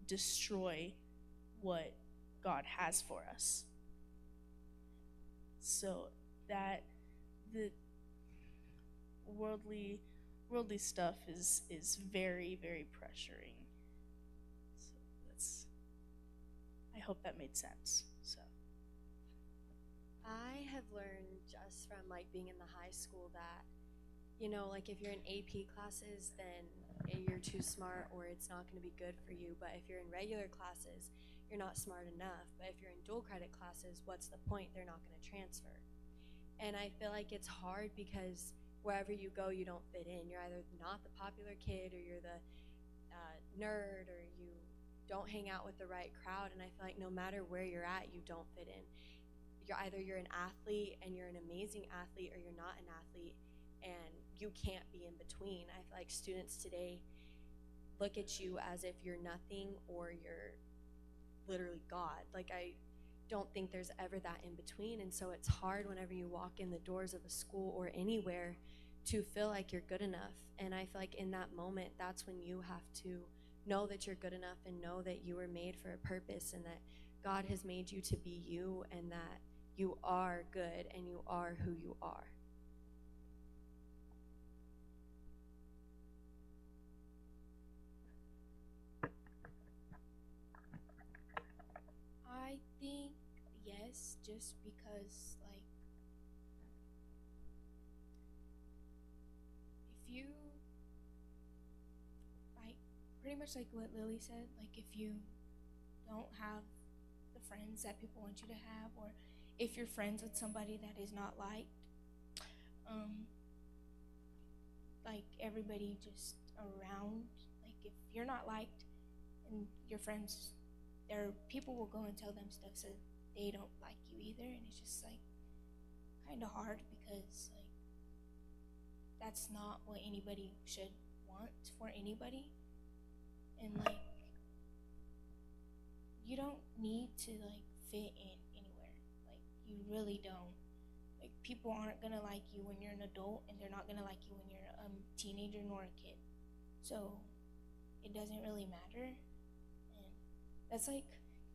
destroy what God has for us. So that the worldly stuff is very, very pressuring. So I hope that made sense. So I have learned just from like being in the high school that, you know, like if you're in AP classes, then you're too smart or it's not going to be good for you. But if you're in regular classes, you're not smart enough. But if you're in dual credit classes, what's the point? They're not going to transfer. And I feel like it's hard because wherever you go, you don't fit in. You're either not the popular kid, or you're the nerd, or you don't hang out with the right crowd. And I feel like no matter where you're at, you don't fit in. You're an athlete and you're an amazing athlete, or you're not an athlete and you can't be in between. I feel like students today look at you as if you're nothing or you're literally God. Like, I don't think there's ever that in between, and so it's hard whenever you walk in the doors of a school or anywhere to feel like you're good enough. And I feel like in that moment, that's when you have to know that you're good enough and know that you were made for a purpose, and that God has made you to be you, and that you are good and you are who you are. I think yes, just because if you pretty much like what Lily said, if you don't have the friends that people want you to have, or if you're friends with somebody that is not liked, everybody just around, if you're not liked and your friends, people will go and tell them stuff so they don't like you either, and it's just kind of hard because that's not what anybody should want for anybody. And you don't need to fit in anywhere. You really don't. People aren't gonna like you when you're an adult, and they're not gonna like you when you're a teenager nor a kid. So it doesn't really matter. And that's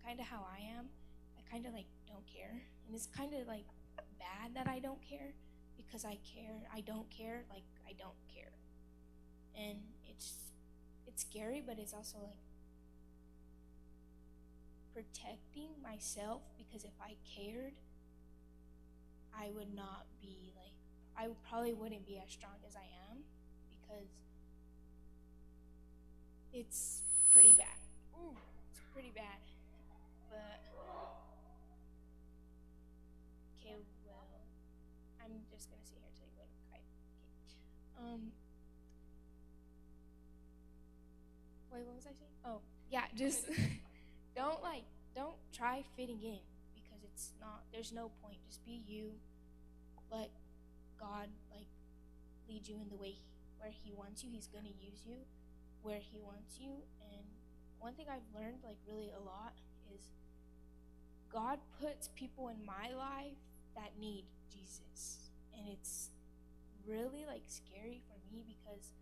kind of how I am. I kind of don't care, and it's kind of bad that I don't care, because I care. I don't care. I don't care, and it's scary, but it's also protecting myself, because if I cared, I would not be I probably wouldn't be as strong as I am, because it's pretty bad. Ooh, it's pretty bad. But okay, well, I'm just gonna sit here until you go to cry. Okay. Wait, what was I saying? Oh, yeah, just don't try fitting in, because it's not, there's no point. Just be you. Let God lead you in the way where he wants you. He's going to use you where he wants you. And one thing I've learned really a lot is God puts people in my life that need Jesus. And it's really scary for me, because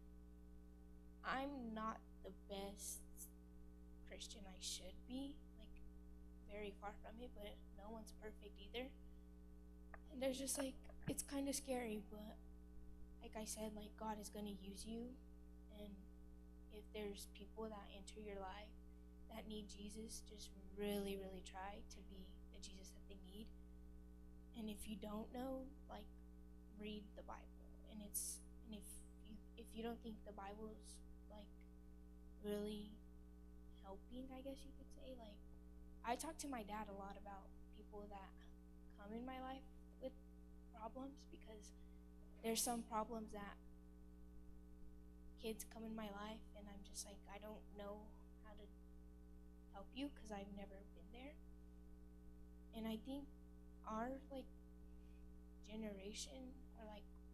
I'm not the best Christian I should be, very far from it, but no one's perfect either. And there's just it's kind of scary, but like I said, God is going to use you, and if there's people that enter your life that need Jesus, just really, really try to be the Jesus that they need. And if you don't know, read the Bible. And if you don't think the Bible's really helping, I guess you could say, I talk to my dad a lot about people that come in my life with problems, because there's some problems that kids come in my life, and I'm just I don't know how to help you, because I've never been there. And I think our generation, or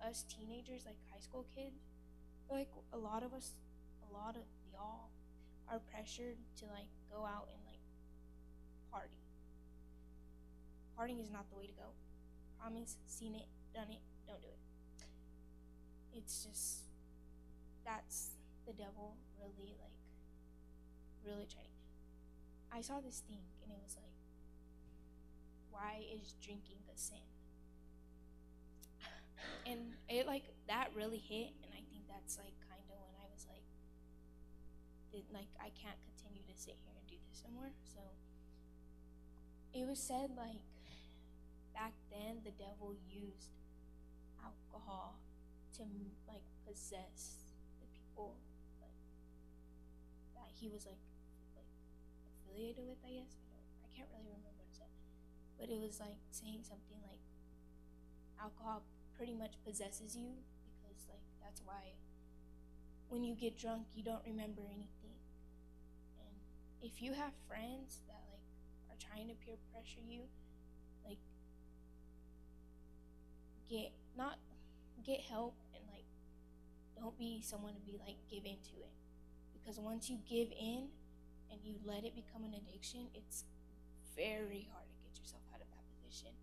us teenagers, high school kids, a lot of y'all are pressured to go out and party. Partying is not the way to go. Promise, seen it, done it, don't do it. It's just, that's the devil really really trying. I saw this thing, and it was why is drinking a sin? And it that really hit, and I think that's kind of when I was I can't continue to sit here and do this anymore. So it was said back then the devil used alcohol to possess the people that he was affiliated with, I guess. I can't really remember what it said, but it was saying something alcohol pretty much possesses you, because that's why when you get drunk you don't remember anything. And if you have friends that are trying to peer pressure you, get help, and don't be someone to be give into it, because once you give in and you let it become an addiction, it's very hard to get yourself out of that position.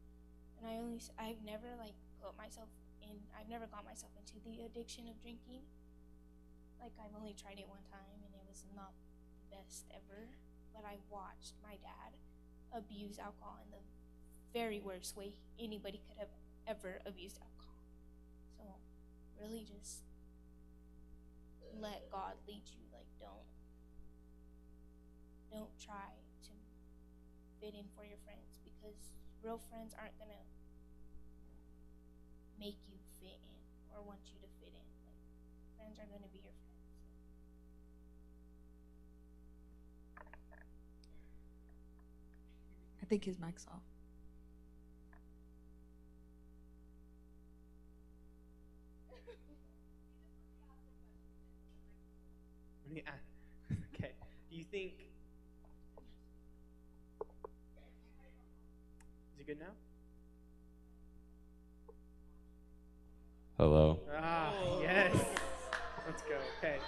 And I've never I've never got myself into the addiction of drinking. I've only tried it one time, and it was not the best ever, but I watched my dad abuse alcohol in the very worst way anybody could have ever abused alcohol. So really just let God lead you. Like don't try to fit in for your friends, because real friends aren't gonna make you fit in or want you to fit in. Like, friends are gonna be your friends. I think his mic's off. Okay. Do you think? Is it good now? Hello. Ah, yes. Let's go. Okay.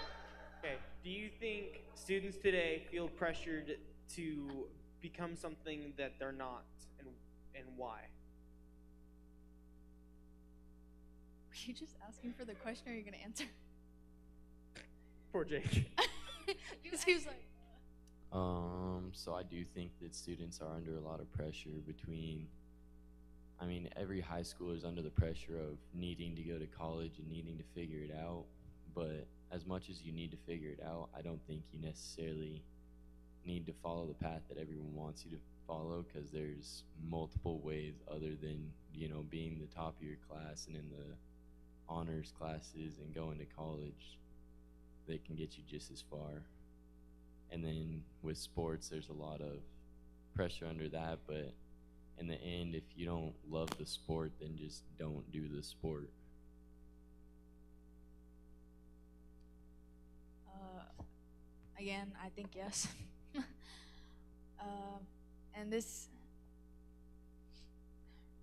Okay. Do you think students today feel pressured to become something that they're not, and why? Were you just asking for the question, or are you going to answer? Poor Jake. Because he was like, So I do think that students are under a lot of pressure between, I mean, every high schooler is under the pressure of needing to go to college and needing to figure it out. But as much as you need to figure it out, I don't think you necessarily need to follow the path that everyone wants you to follow, because there's multiple ways other than, you know, being the top of your class and in the honors classes and going to college that can get you just as far. And then with sports, there's a lot of pressure under that, but in the end, if you don't love the sport, then just don't do the sport. again, I think yes. And this,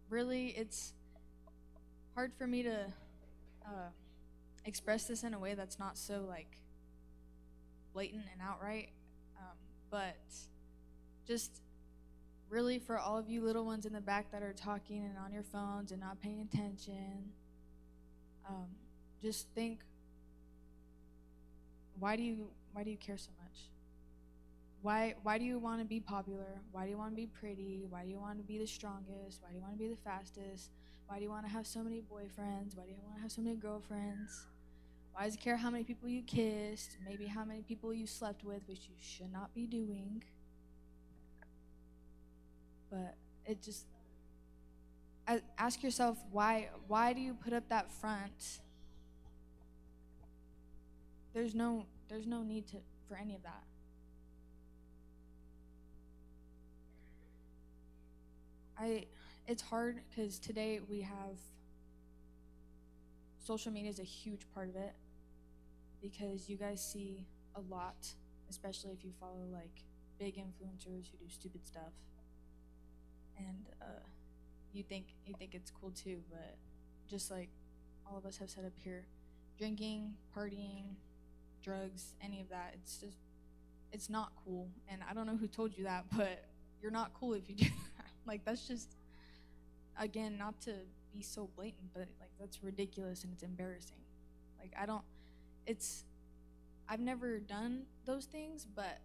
really, it's hard for me to express this in a way that's not so, like, blatant and outright. But just really, for all of you little ones in the back that are talking and on your phones and not paying attention, just think, why do you care so much? Why do you want to be popular? Why do you want to be pretty? Why do you want to be the strongest? Why do you want to be the fastest? Why do you want to have so many boyfriends? Why do you want to have so many girlfriends? Why does it care how many people you kissed? Maybe how many people you slept with, which you should not be doing. But it just, ask yourself, why do you put up that front? There's no need for any of that. It's hard because today we have, social media is a huge part of it, because you guys see a lot, especially if you follow like big influencers who do stupid stuff, and you think it's cool too, but just like all of us have said up here, drinking, partying, drugs, any of that, it's not cool. And I don't know who told you that, but you're not cool if you do that. Like, that's just, again, not to be so blatant, but like, that's ridiculous and it's embarrassing. Like, I've never done those things, but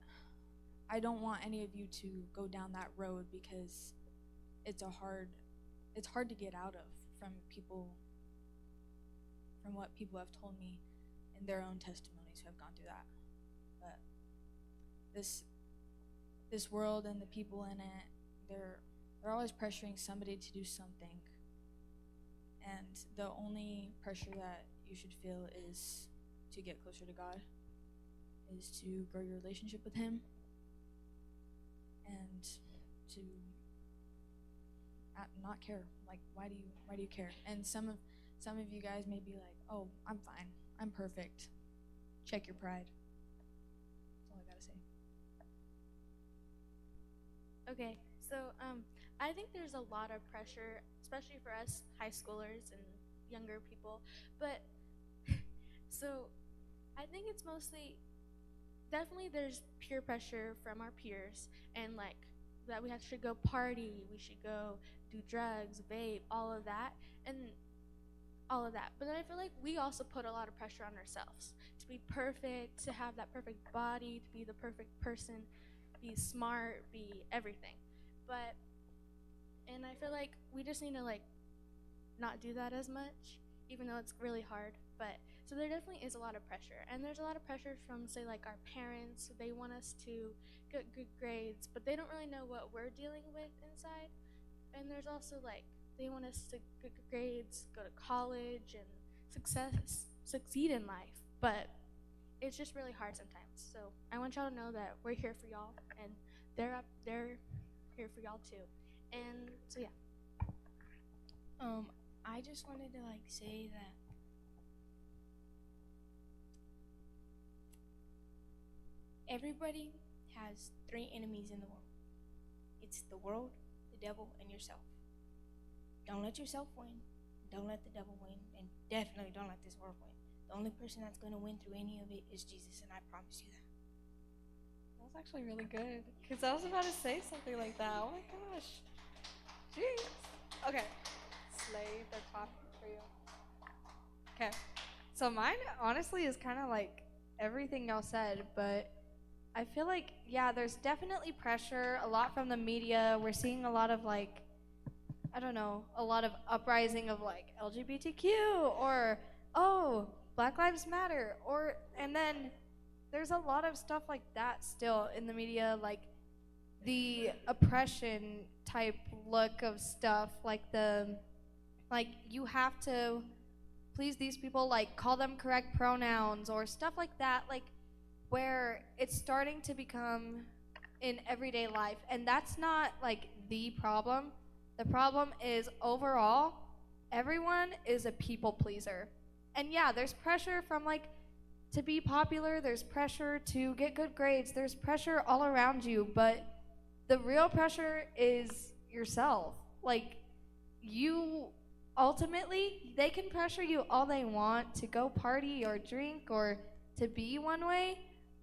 I don't want any of you to go down that road, because it's hard to get out of from what people have told me in their own testimonies who have gone through that. But this world and the people in it, they're always pressuring somebody to do something, and the only pressure that you should feel is to get closer to God, is to grow your relationship with Him, and to not care. Like, why do you care? And some of you guys may be like, oh, I'm fine, I'm perfect. Check your pride. That's all I gotta say. Okay, so I think there's a lot of pressure, especially for us high schoolers and younger people. But so I think it's mostly, definitely there's peer pressure from our peers, and like that we should go party, we should go do drugs, vape, all of that. But then I feel like we also put a lot of pressure on ourselves to be perfect, to have that perfect body, to be the perfect person, be smart, be everything. But And I feel like we just need to like not do that as much, even though it's really hard. But so there definitely is a lot of pressure, and there's a lot of pressure from say like our parents. They want us to get good grades, but they don't really know what we're dealing with inside. And there's also like they want us to get good grades, go to college, and succeed in life. But it's just really hard sometimes. So I want y'all to know that we're here for y'all, and they're here for y'all too. And so yeah. I just wanted to like say that everybody has three enemies in the world. It's the world, the devil, and yourself. Don't let yourself win. Don't let the devil win, and definitely don't let this world win. The only person that's going to win through any of it is Jesus, and I promise you that. That was actually really good. Because I was about to say something like that. Oh my gosh. Jeez. Okay. Slay, they're clapping for you. Okay. So mine honestly is kind of like everything y'all said, but I feel like, yeah, there's definitely pressure, a lot from the media. We're seeing a lot of like, I don't know, a lot of uprising of like LGBTQ or, oh, Black Lives Matter, or, and then there's a lot of stuff like that still in the media, like the oppression type look of stuff, like you have to please these people, like call them correct pronouns or stuff like that, like where it's starting to become in everyday life. And that's not like the problem. The problem is overall, everyone is a people pleaser. And yeah, there's pressure from like to be popular, there's pressure to get good grades, there's pressure all around you, but the real pressure is yourself. Like, you ultimately, they can pressure you all they want to go party or drink or to be one way,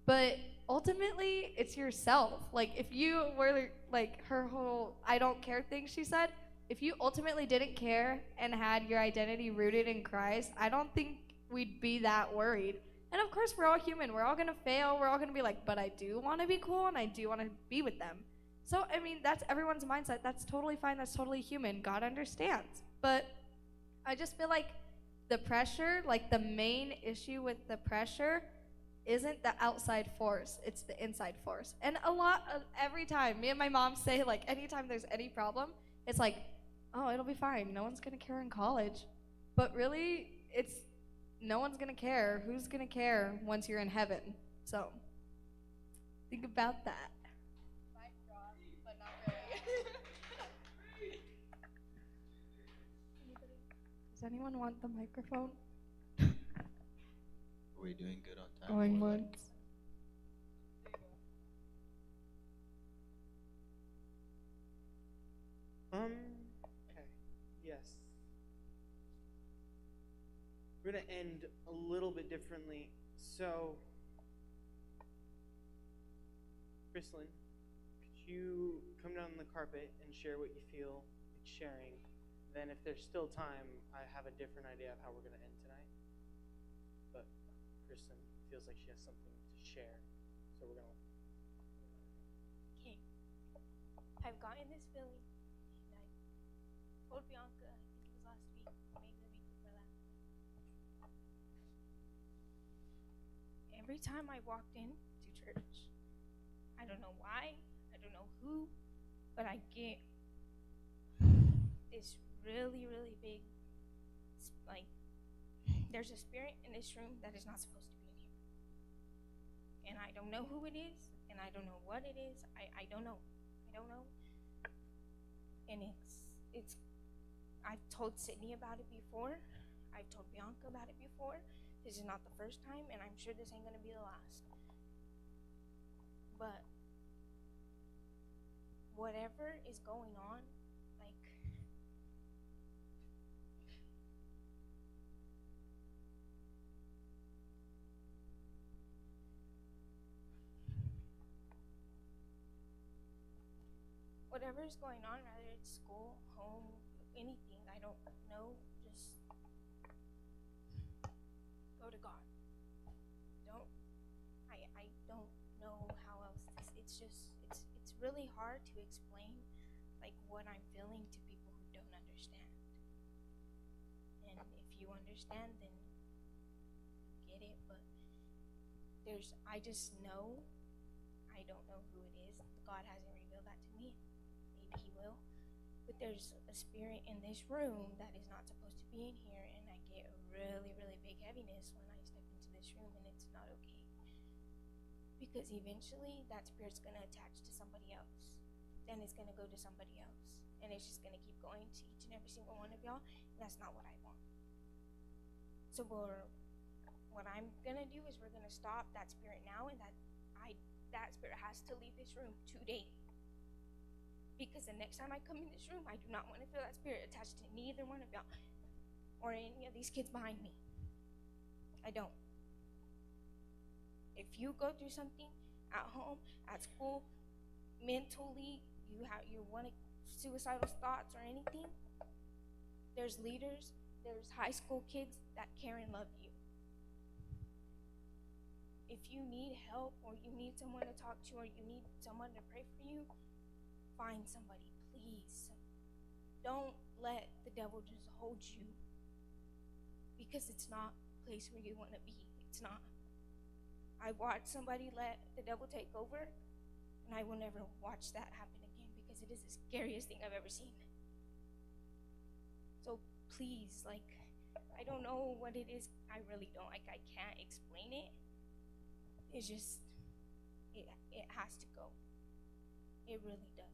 but ultimately, it's yourself. Like, if you were like her whole I don't care thing she said, if you ultimately didn't care and had your identity rooted in Christ, I don't think we'd be that worried. And of course, we're all human. We're all going to fail. We're all going to be like, but I do want to be cool and I do want to be with them. So, I mean, that's everyone's mindset. That's totally fine. That's totally human. God understands. But I just feel like the pressure, like the main issue with the pressure isn't the outside force, it's the inside force. And a lot of every time, me and my mom say, like, anytime there's any problem, it's like, oh, it'll be fine. No one's going to care in college. But really, it's no one's going to care. Who's going to care once you're in heaven? So, think about that. But not really. Does anyone want the microphone? Are we doing good on time? Going once. Okay. Yes. We're gonna end a little bit differently. So, Chrislyn, could you come down on the carpet and share what you feel like sharing? Then, if there's still time, I have a different idea of how we're gonna end tonight. But Kristen feels like she has something to share, so we're gonna. Okay. I've gotten this feeling, and I told Bianca, I think it was last week, maybe the week before that. Every time I walked in to church, I don't know why, I don't know who, but I get this really, really big, like, there's a spirit in this room that is not supposed to be in here. And I don't know who it is, and I don't know what it is. I don't know. I don't know. And I've told Sydney about it before. I've told Bianca about it before. This is not the first time, and I'm sure this ain't gonna be the last. But whatever is going on, like, whatever is going on, whether it's school, home, anything, I don't know, just go to God. I don't know how else it's really hard to explain. like what I'm feeling to people who don't understand. And if you understand, then you get it. But I just know, I don't know who it is. God hasn't revealed that to me. Maybe He will. But there's a spirit in this room that is not supposed to be in here, and I get a really, really big heaviness when I step into this room, and it's not okay. Because eventually that spirit's going to attach to somebody else. Then it's going to go to somebody else. And it's just going to keep going to each and every single one of y'all. And that's not what I want. So what I'm going to do is we're going to stop that spirit now. And that spirit has to leave this room today. Because the next time I come in this room, I do not want to feel that spirit attached to neither one of y'all. Or any of these kids behind me. I don't. If you go through something at home, at school, mentally, you want suicidal thoughts or anything, there's leaders, there's high school kids that care and love you. If you need help or you need someone to talk to or you need someone to pray for you, find somebody, please. Don't let the devil just hold you, because it's not a place where you want to be. It's not. I watched somebody let the devil take over, and I will never watch that happen again, because it is the scariest thing I've ever seen. So please, I don't know what it is. I really don't. I can't explain it. It's just, it has to go. It really does.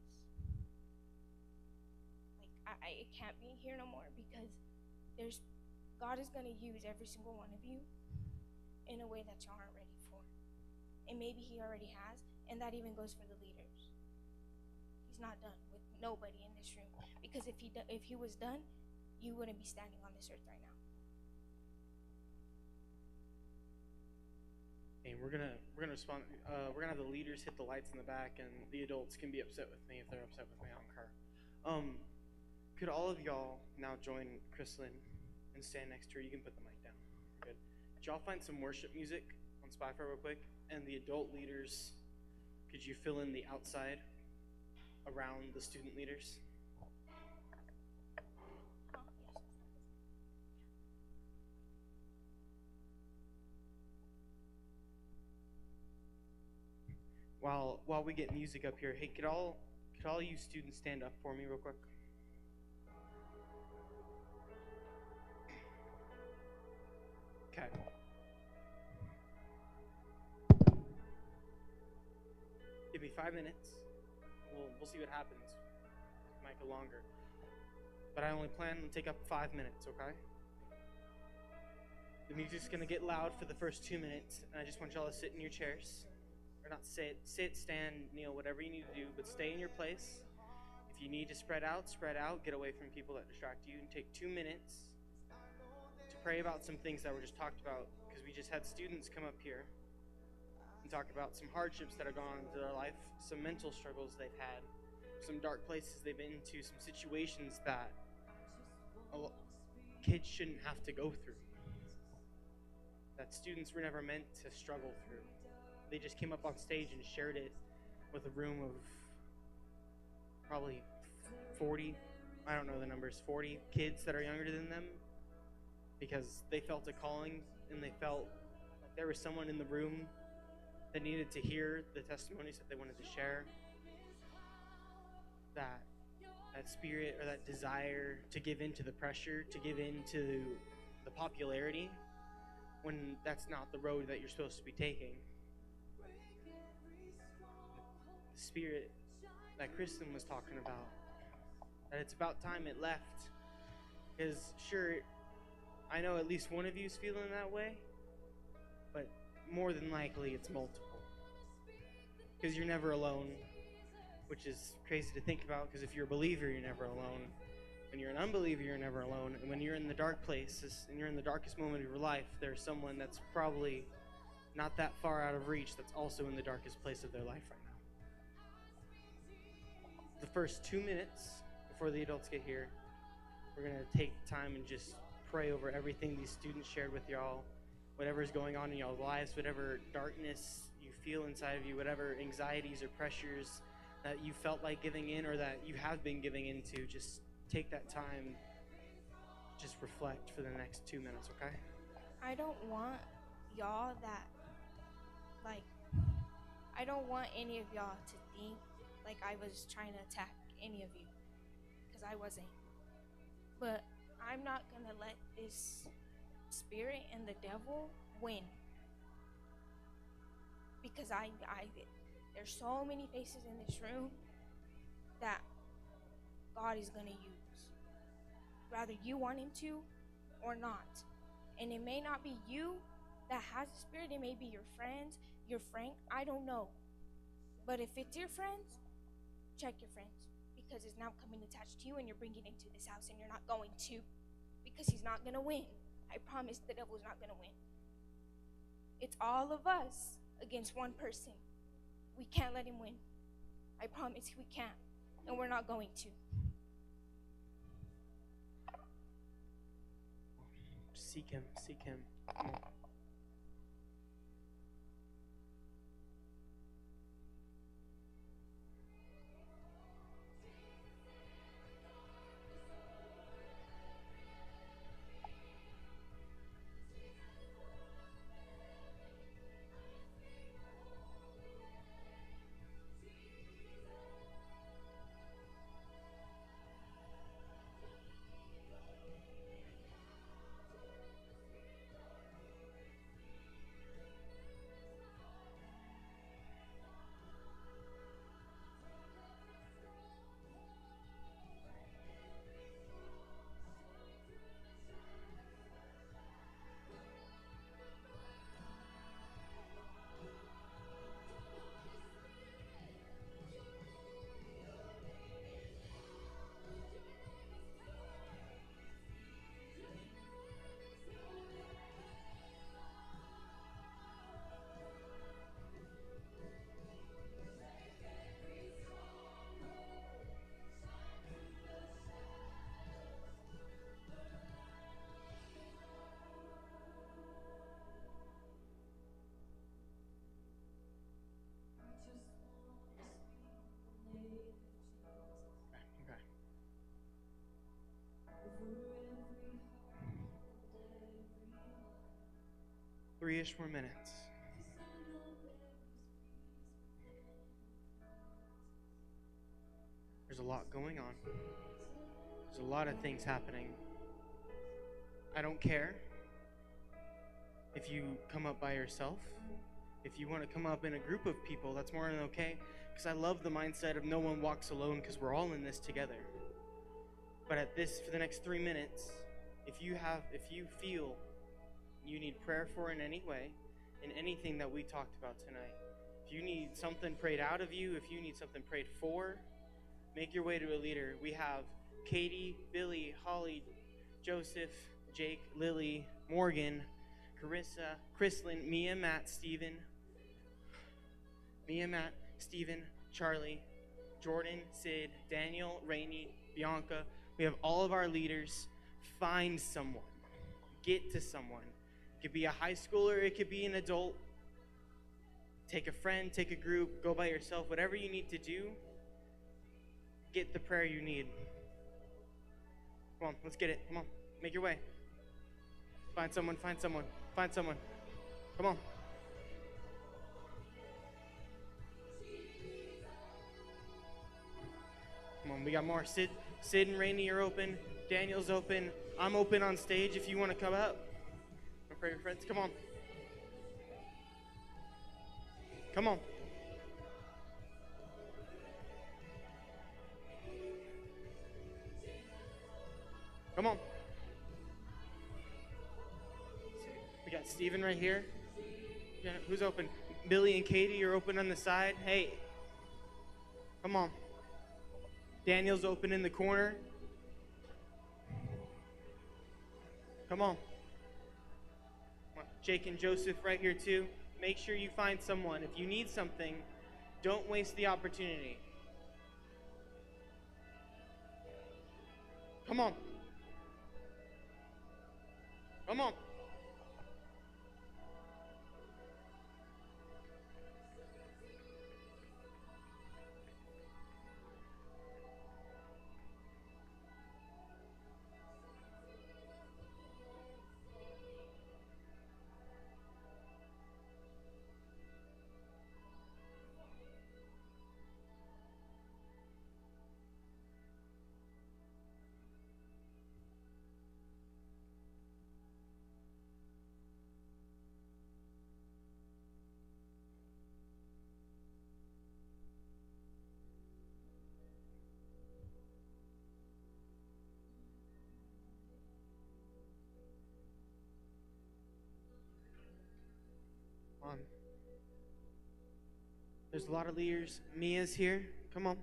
It can't be here no more, because God is going to use every single one of you in a way that y'all aren't ready for. And maybe He already has, and that even goes for the leaders. He's not done with nobody in this room, because if he was done, you wouldn't be standing on this earth right now. And we're gonna respond. We're gonna have the leaders hit the lights in the back, and the adults can be upset with me if they're upset with me. I don't care. Could all of y'all now join Chrislyn and stand next to her? You can put the mic down. Good. Could y'all find some worship music on Spotify real quick? And the adult leaders, could you fill in the outside around the student leaders? While we get music up here, hey, could all you students stand up for me real quick? Okay. Give me 5 minutes. We'll see what happens. It might go longer. But I only plan to take up 5 minutes, okay? The music's gonna get loud for the first 2 minutes, and I just want y'all to sit in your chairs. Or not sit, stand, kneel, whatever you need to do, but stay in your place. If you need to spread out, get away from people that distract you, and take 2 minutes to pray about some things that were just talked about, because we just had students come up here and talk about some hardships that have gone into their life, some mental struggles they've had, some dark places they've been into, some situations that kids shouldn't have to go through, that students were never meant to struggle through. They just came up on stage and shared it with a room of probably 40, I don't know the numbers, 40 kids that are younger than them, because they felt a calling and they felt like there was someone in the room that needed to hear the testimonies that they wanted to share. That spirit or that desire to give into the pressure, to give into the popularity, when that's not the road that you're supposed to be taking. The spirit that Kristen was talking about, that it's about time it left. Because sure, I know at least one of you is feeling that way, but more than likely it's multiple. Because you're never alone, which is crazy to think about, because if you're a believer, you're never alone. When you're an unbeliever, you're never alone. And when you're in the dark places, and you're in the darkest moment of your life, there's someone that's probably not that far out of reach that's also in the darkest place of their life right now. The first 2 minutes before the adults get here, we're going to take time and just pray over everything these students shared with y'all, whatever's going on in y'all's lives, whatever darkness you feel inside of you, whatever anxieties or pressures that you felt like giving in or that you have been giving into, just take that time, just reflect for the next 2 minutes, okay? I don't want y'all that, like, I don't want any of y'all to think like I was trying to attack any of you, because I wasn't. But I'm not going to let this spirit and the devil win. Because there's so many faces in this room that God is going to use. Whether you want him to or not. And it may not be you that has the spirit. It may be your friends, your Frank. I don't know. But if it's your friends, check your friends. Because it's now coming attached to you and you're bringing it into this house and you're not going to. Because he's not going to win. I promise the devil's not going to win. It's all of us against one person. We can't let him win. I promise we can't. And we're not going to. Seek him, seek him. Come on. Okay. 3-ish more minutes. There's a lot going on. There's a lot of things happening. I don't care if you come up by yourself. If you want to come up in a group of people, that's more than okay. Because I love the mindset of no one walks alone, because we're all in this together. But for the next 3 minutes, if you feel you need prayer for in any way, in anything that we talked about tonight, if you need something prayed out of you, if you need something prayed for, make your way to a leader. We have Katie, Billy, Holly, Joseph, Jake, Lily, Morgan, Carissa, Chrislyn, Mia, Matt, Steven, Charlie, Jordan, Sid, Daniel, Rainey, Bianca. We have all of our leaders. Find someone. Get to someone. It could be a high schooler. It could be an adult. Take a friend. Take a group. Go by yourself. Whatever you need to do, get the prayer you need. Come on, let's get it. Come on, make your way. Find someone, find someone, find someone. Come on. Come on, we got more. Sid and Rainey are open. Daniel's open. I'm open on stage if you want to come up. Pray for your friends. Come on. Come on. Come on. We got Steven right here. Yeah, who's open? Billy and Katie are open on the side. Hey. Come on. Daniel's open in the corner. Come on. Jake and Joseph right here too. Make sure you find someone. If you need something, don't waste the opportunity. Come on. Come on. There's a lot of leaders. Mia's here. Come on.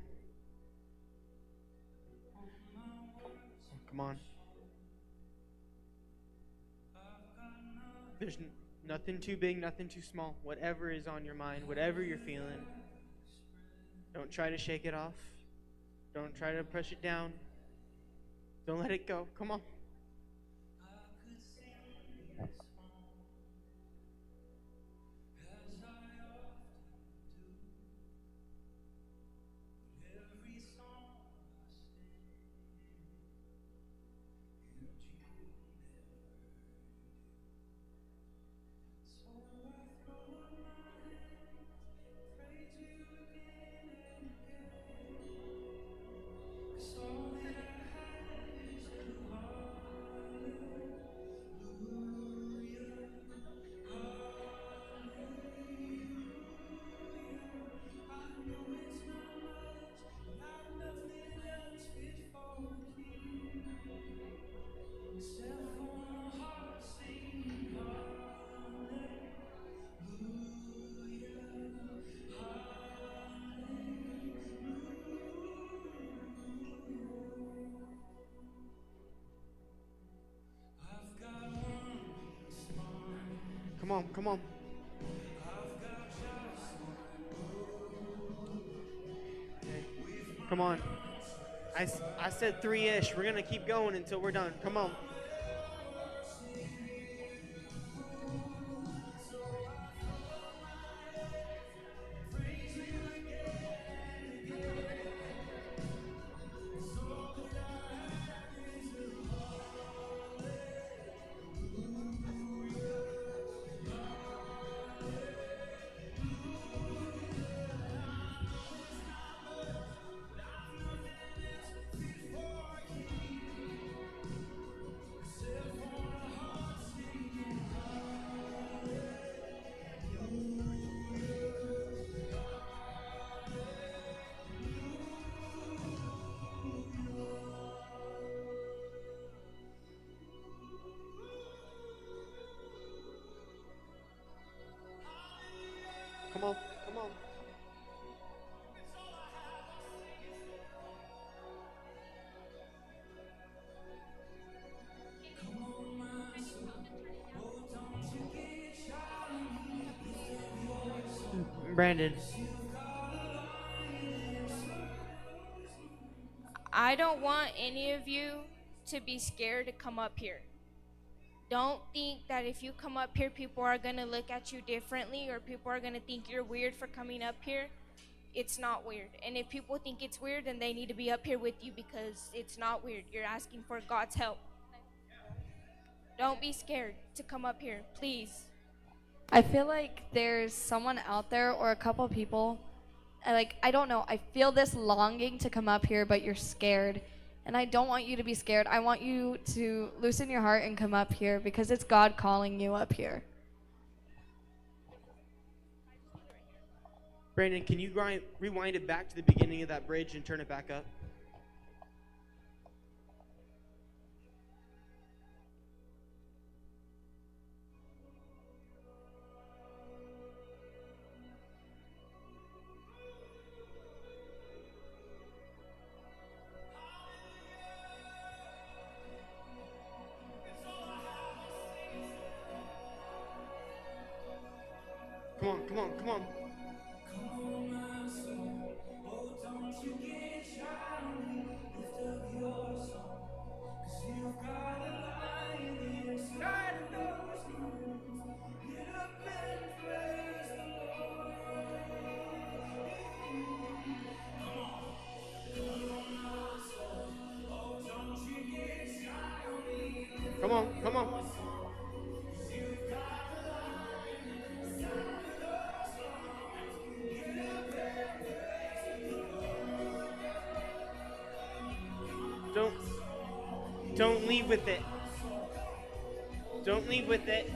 Come on. There's nothing too big, nothing too small. Whatever is on your mind, whatever you're feeling, don't try to shake it off. Don't try to push it down. Don't let it go. Come on. Come on, come on. Okay. Come on. I said 3-ish. We're going to keep going until we're done. Come on. Come on, come on. Brandon. I don't want any of you to be scared to come up here. Don't think that if you come up here, people are going to look at you differently or people are going to think you're weird for coming up here. It's not weird. And if people think it's weird, then they need to be up here with you because it's not weird. You're asking for God's help. Don't be scared to come up here, please. I feel like there's someone out there or a couple people, like, I don't know, I feel this longing to come up here, but you're scared. And I don't want you to be scared. I want you to loosen your heart and come up here because it's God calling you up here. Brandon, can you rewind it back to the beginning of that bridge and turn it back up? Come on, come on, come on. Come on, come on. Don't leave with it. Don't leave with it.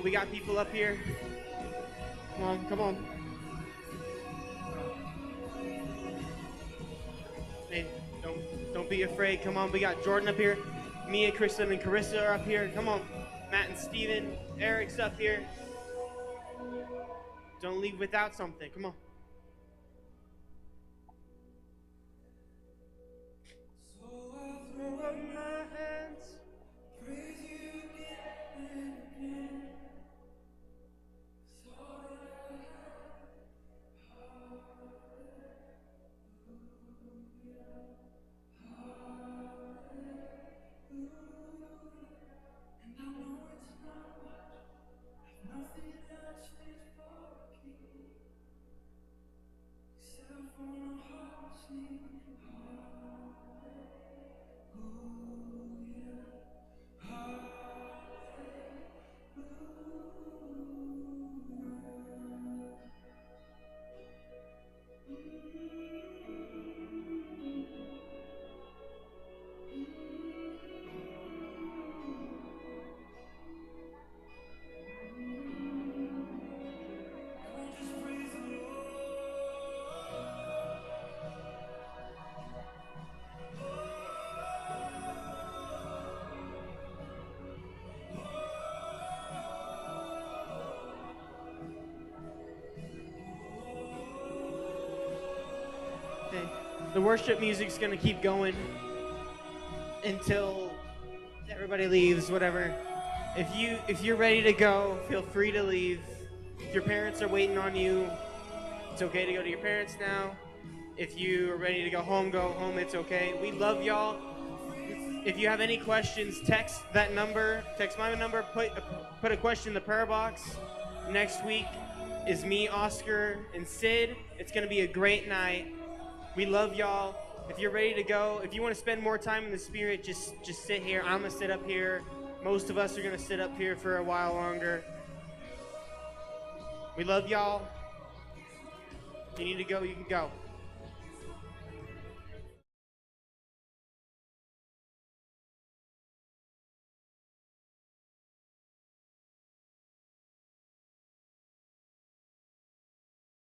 on, we got people up here. Come on, come on. Hey, don't be afraid. Come on, we got Jordan up here. Mia, Kristen, and Carissa are up here. Come on. Matt and Steven. Eric's up here. Don't leave without something. Come on. So I throw up my hands, praise you again and again. So I and I know it's not much, I've nothing else fit for a king, except for a heart sing hallelujah, the worship music's gonna keep going until everybody leaves, whatever. If you're ready to go, feel free to leave. If your parents are waiting on you, it's okay to go to your parents now. If you are ready to go home, it's okay. We love y'all. If you have any questions, text that number, text my number, put a question in the prayer box. Next week is me, Oscar, and Sid. It's gonna be a great night. We love y'all. If you're ready to go, if you want to spend more time in the Spirit, just sit here. I'm going to sit up here. Most of us are going to sit up here for a while longer. We love y'all. If you need to go, you can go.